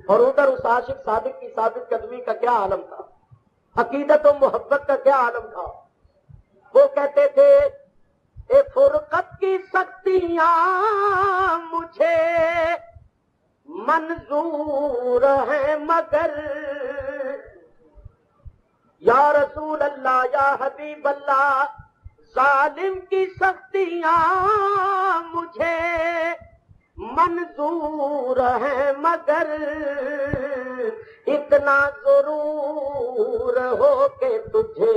اور ادھر اس عاشق صادق کی ثابت قدمی کا کیا عالم تھا، عقیدت و محبت کا کیا عالم تھا. وہ کہتے تھے اے فرقت کی سختیاں مجھے منظور ہیں مگر یا رسول اللہ یا حبیب اللہ ظالم کی سختیاں مجھے منظور ہیں مگر اتنا ضرور ہو کہ تجھے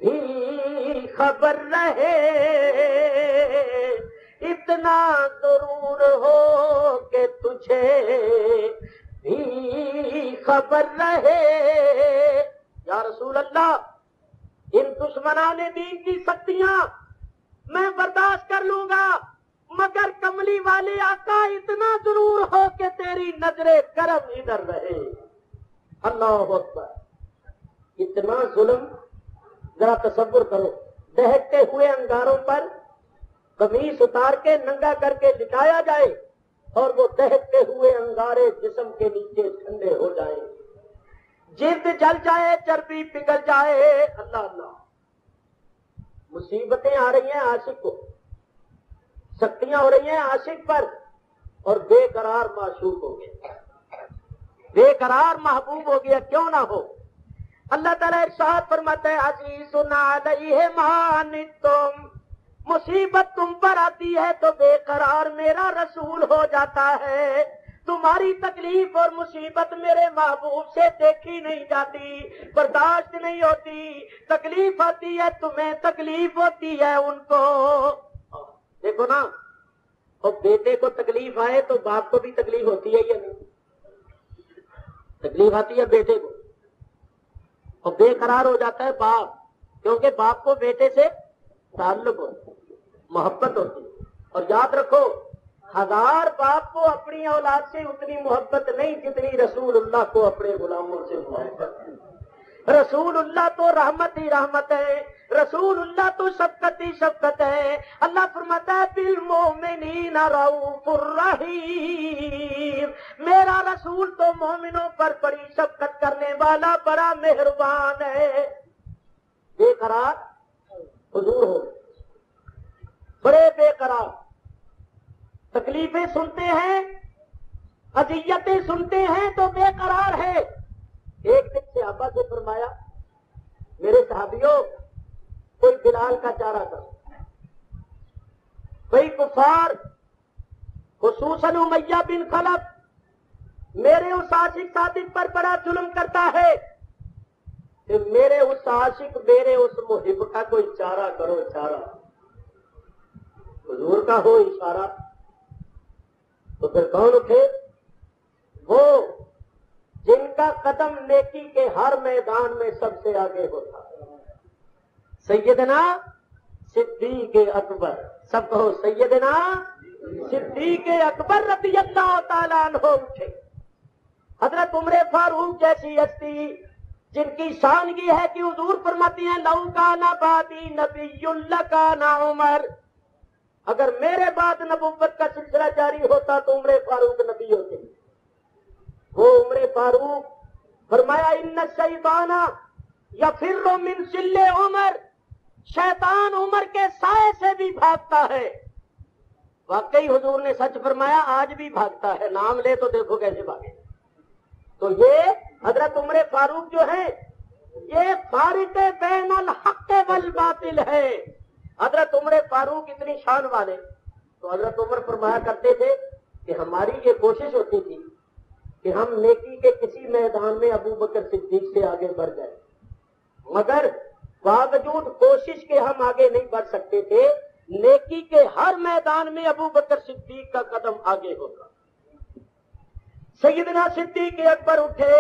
بھی خبر رہے، اتنا ضرور ہو کہ تجھے بھی خبر رہے. یا رسول اللہ ان دشمنان دین کی سختیاں میں برداشت کر لوں گا مگر کملی والے آقا اتنا ضرور ہو کہ تیری نظر کرم ادھر رہے. اللہ اکبر. اتنا ظلم ذرا تصور کرو، دہکتے ہوئے انگاروں پر قمیص اتار کے ننگا کر کے لٹایا جائے اور وہ دہکتے ہوئے انگارے جسم کے نیچے ٹھنڈے ہو جائیں، جلد جل جائے، چربی پگھل جائے. اللہ اللہ. مصیبتیں آ رہی ہیں عاشق کو، سختیاں ہو رہی ہیں عاشق پر، اور بے قرار معشوق ہو گیا، بے قرار محبوب ہو گیا. کیوں نہ ہو؟ اللہ تعالیٰ ارشاد فرماتا ہے عزیز علیہ ما عنتم، مصیبت تم پر آتی ہے تو بے قرار میرا رسول ہو جاتا ہے. تمہاری تکلیف اور مصیبت میرے محبوب سے دیکھی نہیں جاتی، برداشت نہیں ہوتی. تکلیف آتی ہے تمہیں، تکلیف ہوتی ہے ان کو. دیکھو نا، اور بیٹے کو تکلیف آئے تو باپ کو بھی تکلیف ہوتی ہے یا نہیں؟ تکلیف آتی ہے بیٹے کو، اور بے قرار ہو جاتا ہے باپ، کیونکہ باپ کو بیٹے سے تعلق ہوتا ہے، محبت ہوتی ہے. اور یاد رکھو 1000 باپ کو اپنی اولاد سے اتنی محبت نہیں جتنی رسول اللہ کو اپنے غلاموں سے محبت. رسول اللہ تو رحمت ہی رحمت ہے، رسول اللہ تو شفقت ہی شفقت ہے. اللہ فرماتا ہے بالمؤمنین رؤوف الرحیم، میرا رسول تو مومنوں پر بڑی شفقت کرنے والا، بڑا مہربان ہے. بے قرار حضور ہو، بڑے بے قرار، تکلیفیں سنتے ہیں، اذیتیں سنتے ہیں تو بے قرار ہے. ایک دن صحابہ سے فرمایا میرے صحابیوں کوئی بلال کا چارہ کرو. کوئی کفار خصوصاً امیہ بن خلف میرے اس عاشق صادق پر بڑا ظلم کرتا ہے کہ میرے اس عاشق، میرے اس محب کا کوئی چارہ کرو. چارہ حضور کا ہو اشارہ تو پھر کون اٹھے؟ وہ جن کا قدم نیکی کے ہر میدان میں سب سے آگے ہوتا ہے. سیدنا صدیق اکبر. سب کہو سیدنا صدیق اکبر رضی اللہ تعالیٰ عنہ اٹھے. حضرت عمر فاروق جیسی ہستی جن کی شان یہ ہے کہ حضور فرماتی ہیں لو کان بعدی نبی لکان عمر، اگر میرے بعد نبوت کا سلسلہ جاری ہوتا تو عمر فاروق نبی ہوتے. وہ عمر فاروق فرمایا ان الشیطان یفر من ظل عمر، شیطان عمر کے سائے سے بھی بھاگتا ہے. واقعی حضور نے سچ فرمایا، آج بھی بھاگتا ہے. نام لے تو دیکھو کیسے بھاگے. تو یہ حضرت عمر فاروق جو ہے یہ فارق بین الحق والباطل ہے. حضرت عمر فاروق اتنی شان والے. تو حضرت عمر فرمایا کرتے تھے کہ ہماری یہ کوشش ہوتی تھی کہ ہم نیکی کے کسی میدان میں ابو بکر صدیق سے آگے بڑھ جائیں، مگر باوجود کوشش کے ہم آگے نہیں بڑھ سکتے تھے. نیکی کے ہر میدان میں ابو بکر صدیق کا قدم آگے ہوگا. سیدنا صدیق اکبر اٹھے.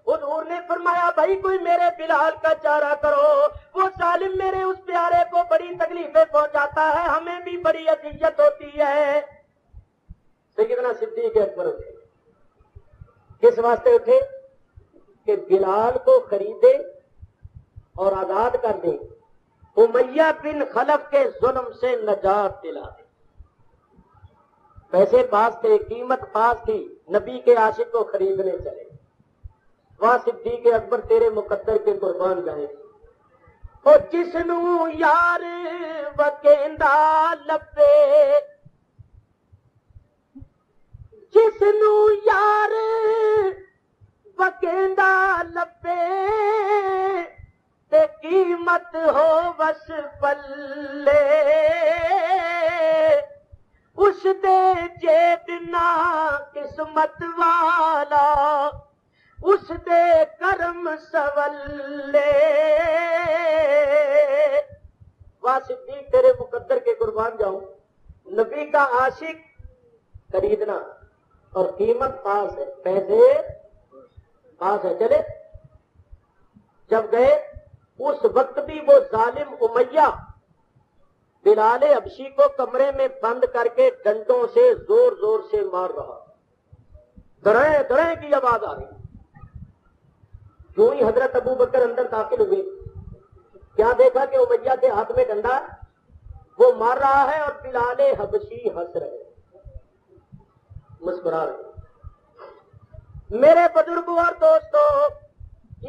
حضور نے فرمایا بھائی کوئی میرے بلال کا چارہ کرو، وہ ظالم میرے اس پیارے کو بڑی تکلیفیں پہنچاتا ہے، ہمیں بھی بڑی اذیت ہوتی ہے. سیدنا صدیق اکبر اٹھے. کس واسطے اٹھے؟ کہ بلال کو خریدے اور آزاد کر دیں، امیہ بن خلف کے ظلم سے نجات دلا دیں. پیسے پاس تھے، قیمت پاس تھی، نبی کے عاشق کو خریدنے چلے، وہاں صدیق اکبر تیرے مقدر کے قربان گئے، او جس نو یار وکیندا لبے، جس نو یار وکیندا لبے تے قیمت ہو بس پلے، اس دے جیب نہ قسمت والا، اس دے کرم سولے، واہ صدیق تیرے مقدر کے قربان جاؤں، نبی کا عاشق خریدنا اور قیمت پاس ہے، پیسے پاس ہے، چلے جب گئے اس وقت بھی وہ ظالم امیہ بلال حبشی کو کمرے میں بند کر کے ڈنڈوں سے زور زور سے مار رہا، دریں دریں کی آواز آ رہی، جو ہی حضرت ابو بکر اندر داخل ہوئے کیا دیکھا کہ امیہ کے ہاتھ میں ڈنڈا وہ مار رہا ہے اور بلال حبشی ہنس رہے، مسکرا رہے۔ میرے بزرگوں اور دوستوں،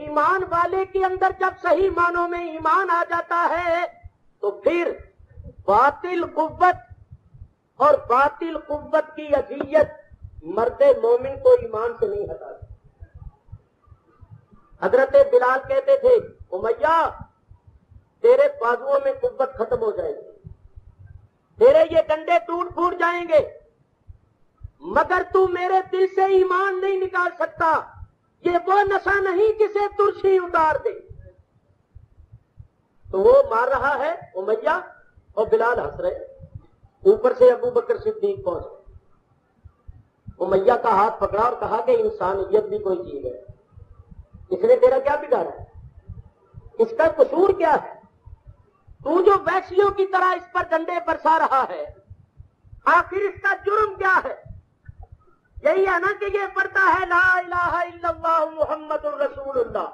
ایمان والے کے اندر جب صحیح معنوں میں ایمان آ جاتا ہے تو پھر باطل قوت اور باطل قوت کی اذیت مرد مومن کو ایمان سے نہیں ہٹاتی۔ حضرت بلال کہتے تھے امیہ تیرے بازوؤں میں قوت ختم ہو جائے گی، تیرے یہ ڈنڈے ٹوٹ پھوٹ جائیں گے، مگر تو میرے دل سے ایمان نہیں نکال سکتا، یہ وہ نشہ نہیں جسے ترشی اتار دے۔ تو وہ مار رہا ہے امیہ اور بلال ہنس رہے، اوپر سے ابو بکر صدیق پہنچے، امیہ کا ہاتھ پکڑا اور کہا کہ انسانیت بھی کوئی چیز ہے، اس نے تیرا کیا بگاڑا ہے، اس کا قصور کیا ہے، تو جو وحشیوں کی طرح اس پر ڈنڈے برسا رہا ہے، آخر اس کا جرم کیا ہے؟ یہی ہے نا کہ یہ پڑھتا ہے لا الہ الا اللہ محمد الرسول اللہ،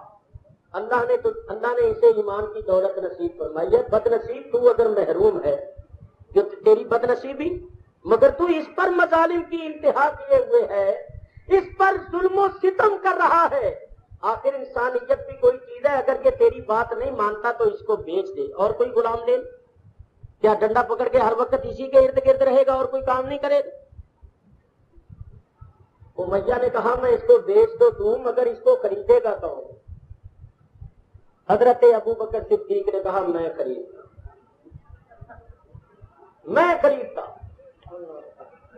اللہ نے اسے ایمان کی دولت نصیب فرمائی ہے۔ بد نصیب تو اگر محروم ہے جو تیری بد نصیبی، مگر تو اس پر مظالم کی انتہا کیے ہوئے ہے، اس پر ظلم و ستم کر رہا ہے، آخر انسانیت بھی کوئی چیز ہے، اگر یہ تیری بات نہیں مانتا تو اس کو بیچ دے اور کوئی غلام لے، کیا ڈنڈا پکڑ کے ہر وقت اسی کے ارد گرد رہے گا اور کوئی کام نہیں کرے گا؟ امیہ نے کہا میں اس کو بیچ تو دوں مگر اس کو خریدے گا کون؟ حضرت ابو بکر صدیق نے کہا میں خریدتا۔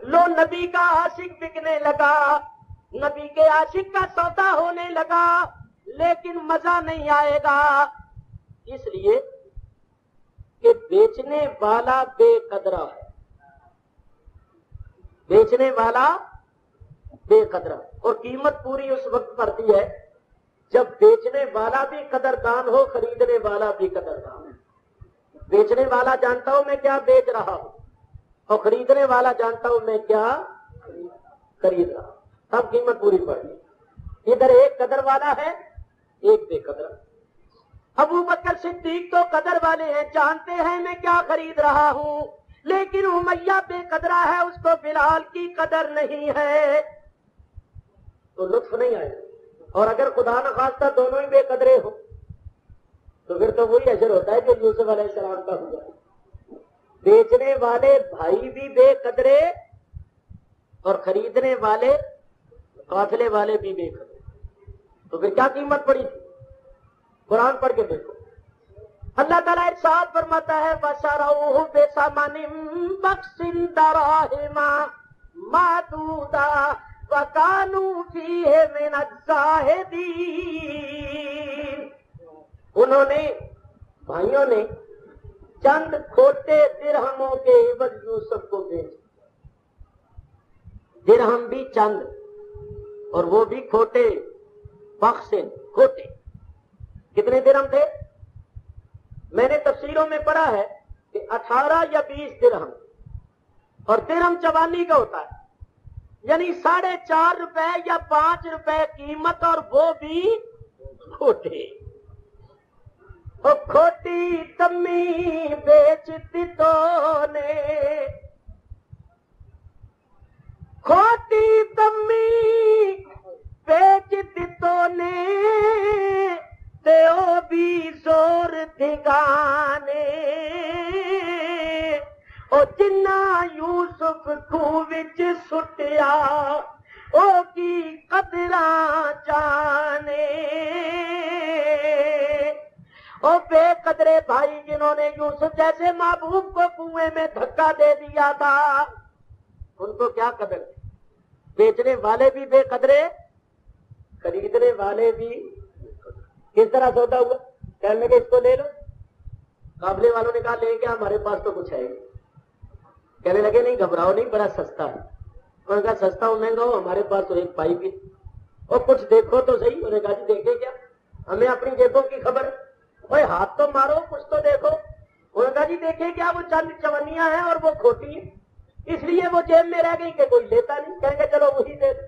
لو نبی کا عاشق بکنے لگا، نبی کے عاشق کا سودا ہونے لگا، لیکن مزہ نہیں آئے گا، اس لیے کہ بیچنے والا بے قدرہ ہے، بیچنے والا بے قدرہ، اور قیمت پوری اس وقت پڑتی ہے جب بیچنے والا بھی قدردان ہو، خریدنے والا بھی قدردان ہو۔ بیچنے والا جانتا ہوں میں کیا بیچ رہا ہوں اور خریدنے والا جانتا ہوں میں کیا خرید رہا ہوں، تب قیمت پوری پڑتی۔ ادھر ایک قدر والا ہے، ایک بے قدر۔ ابو بکر صدیق تو قدر والے ہیں، جانتے ہیں میں کیا خرید رہا ہوں، لیکن امیہ بے قدرہ ہے، اس کو بلال کی قدر نہیں ہے، تو لطف نہیں آئے۔ اور اگر خدا نخواستہ دونوں ہی بے قدرے ہو تو پھر تو وہی اثر ہوتا ہے جو یوسف علیہ السلام کا ہوا، بیچنے والے بھائی بھی بے قدرے اور خریدنے والے قافلے والے بھی بے قدرے، تو پھر کیا قیمت پڑی تھی؟ قرآن پڑھ کے دیکھو، اللہ تعالیٰ ارشاد فرماتا ہے وَشَرَوْهُ بِثَمَنٍ بَخْسٍ دَرَاهِمَ مَعْدُودَةٍ وَكَانُوا فِيهِ مِنَ الزَّاهِدِينَ۔ انہوں نے بھائیوں نے چند کھوٹے درہموں کے عوض یوسف کو بیچ، درہم بھی چند اور وہ بھی کھوٹے، بخشن کھوٹے۔ کتنے درہم تھے؟ میں نے تفسیروں میں پڑھا ہے کہ 18 یا 20 درہم، اور درہم 44 کا ہوتا ہے، یعنی 4.5 روپے یا 5 روپے قیمت، اور وہ بھی کھوٹے۔ اور کھوٹی کمی بیچتی تو نے کھوٹی تمی بیچ دتو نے تے او بھی زور دگانے او جنہ یوسف کھو وچ سٹیا او کی قدراں جانے او بے قدرے بھائی جنہوں نے یوسف جیسے محبوب کو کنویں میں دھکا دے دیا تھا ان کو کیا قدر؟ بیچنے والے بھی بے قدرے، خریدنے والے بھی کس طرح سودا ہوا؟ کہنے لگے اس کو لے لو، قابلے والوں نے کہا لے کے ہمارے پاس تو کچھ ہے ہی، کہنے لگے نہیں گھبراؤ نہیں بڑا سستا ہے، انہوں نے کہا سستا ہو مہنگا ہو ہمارے پاس تو ایک پائپ ہی، اور کچھ دیکھو تو صحیح، انہوں نے کہا جی دیکھے کیا، ہمیں اپنی جیبوں کی خبر، اوے ہاتھ تو مارو کچھ تو دیکھو، انہوں نے کہا جی دیکھے کیا وہ چند چونیاں ہیں اور وہ کھوٹی ہیں، اس لیے وہ جیب میں رہ گئی کہ کوئی لیتا نہیں، کہیں گے چلو وہی دے دو،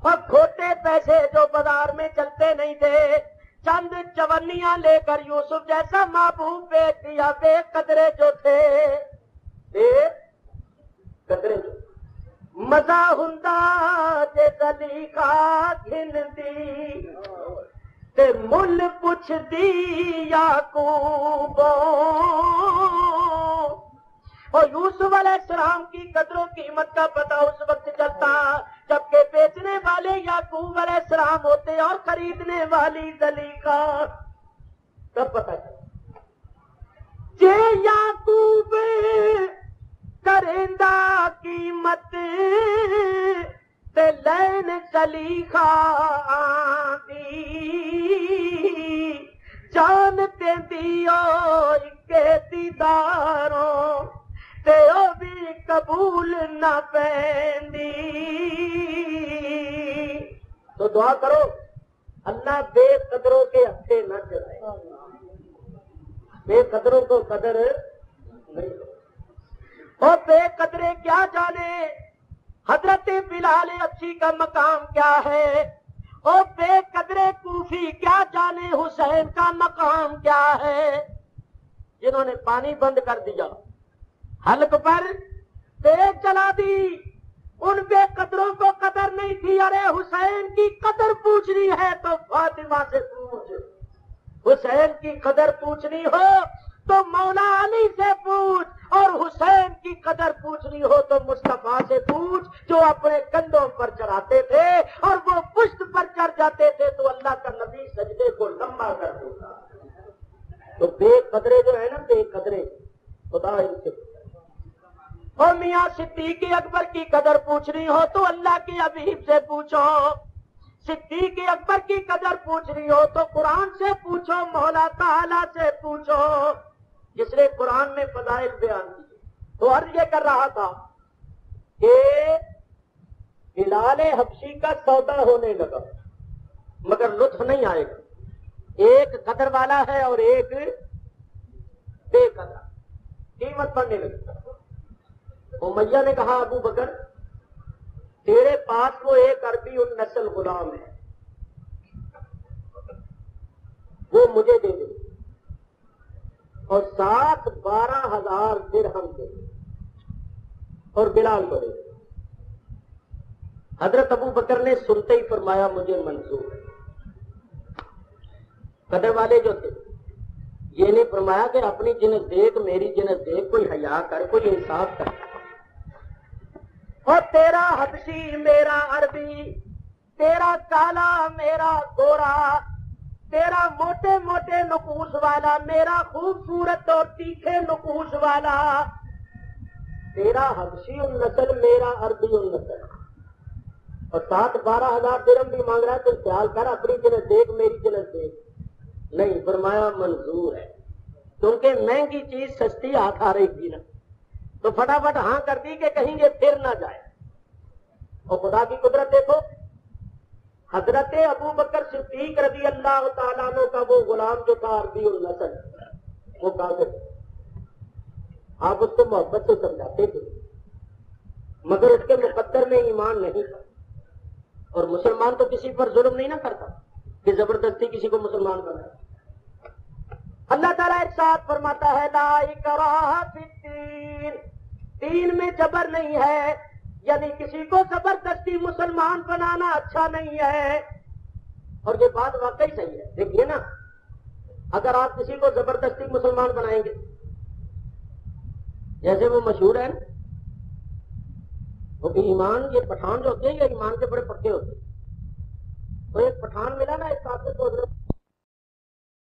اور کھوٹے پیسے جو بازار میں چلتے نہیں تھے چند چونیاں لے کر یوسف جیسا محبوب بیچ دیا، بے قدرے جو تھے، بے قدرے جو مزہ ہندا جے زلیخا گھندی تے مل پوچھ دی یعقوب، اور یوسف علیہ السلام کی قدر و قیمت کا پتہ اس وقت چلتا جبکہ بیچنے والے یعقوب علیہ السلام ہوتے اور خریدنے والی زلیخا، تب پتہ چلتا جے یعقوب کریندا قیمت تے لین زلیخا آندی جان دیندی او اکے دیداروں تے او بھی قبول نہ پیندی، تو دعا کرو اللہ بے قدروں کے ہتھے نہ چلائے، بے قدروں کو قدر نہیں، اور بے قدرے کیا جانے حضرت بلال حبشی کا مقام کیا ہے، اور بے قدرے کوفی کیا جانے حسین کا مقام کیا ہے، جنہوں نے پانی بند کر دیا حلق پر تیز چلا دی، ان بے قدروں کو قدر نہیں تھی، ارے حسین کی قدر پوچھنی ہے تو فاطمہ سے پوچھ، حسین کی قدر پوچھنی ہو تو مولا علی سے پوچھ، اور حسین کی قدر پوچھنی ہو تو مصطفیٰ سے پوچھ جو اپنے کندھوں پر چڑھاتے تھے اور وہ پشت پر چڑھ جاتے تھے تو اللہ کا نبی سجدے کو لمبا کر دیتا، تو بے قدرے جو ہے نا بے قدرے خدا ان سے، اور میاں صدیق اکبر کی قدر پوچھنی ہو تو اللہ کے حبیب سے پوچھو، صدیق اکبر کی قدر پوچھنی ہو تو قرآن سے پوچھو، مولا تعالی سے پوچھو جس نے قرآن میں فضائل بیان کی، تو عرض یہ کر رہا تھا کہ بلال حبشی کا سودا ہونے لگا مگر لطف نہیں آئے گا، ایک قدر والا ہے اور ایک بے قدر، قیمت بڑھنے لگی، امیہ نے کہا ابو بکر تیرے پاس وہ ایک عربی النسل غلام ہے وہ مجھے دے دے اور ساتھ 12,000 درہم دے اور بلال کو دے دے، حضرت ابو بکر نے سنتے ہی فرمایا مجھے منظور ہے، قدر والے جو تھے یہ نہیں فرمایا کہ اپنی جنس دیکھ میری جنس دیکھ، کوئی حیا کر کوئی انصاف کر، اور تیرا حبشی میرا عربی، تیرا کالا میرا گورا، تیرا موٹے موٹے نقوش والا میرا خوبصورت اور تیکھے نقوش والا، تیرا حبشی النسل میرا عربی النسل، اور ساتھ 12,000 درہم بھی مانگ رہا ہے، تو خیال کر اپنی جنس دیکھ میری جنس دیکھ، نہیں فرمایا منظور ہے، کیونکہ مہنگی چیز سستی ہاتھ آ رہی تھی نا، تو فٹافٹ ہاں کر دی کہ کہیں یہ پھر نہ جائے، اور خدا کی قدرت دیکھو، حضرت ابو بکر صدیق رضی اللہ تعالیٰ عنہ کا وہ غلام جو تھا عربی النسل، وہ کافر، آپ اس کو محبت سے سمجھاتے تھے مگر اس کے مقدر میں ایمان نہیں تھا، اور مسلمان تو کسی پر ظلم نہیں نہ کرتا کہ زبردستی کسی کو مسلمان بنا، اللہ تعالیٰ ارشاد فرماتا ہے لا اکراہ فی الدین، دین میں جبر نہیں ہے، یعنی کسی کو زبردستی مسلمان بنانا اچھا نہیں ہے. اور یہ بات واقعی صحیح ہے. دیکھیے نا، اگر آپ کسی کو زبردستی مسلمان بنائیں گے، جیسے وہ مشہور ہے وہ ایمان، یہ پٹھان جو ہوتے ہیں یہ ایمان کے بڑے پکے ہوتے ہیں. تو ایک پٹھان ملا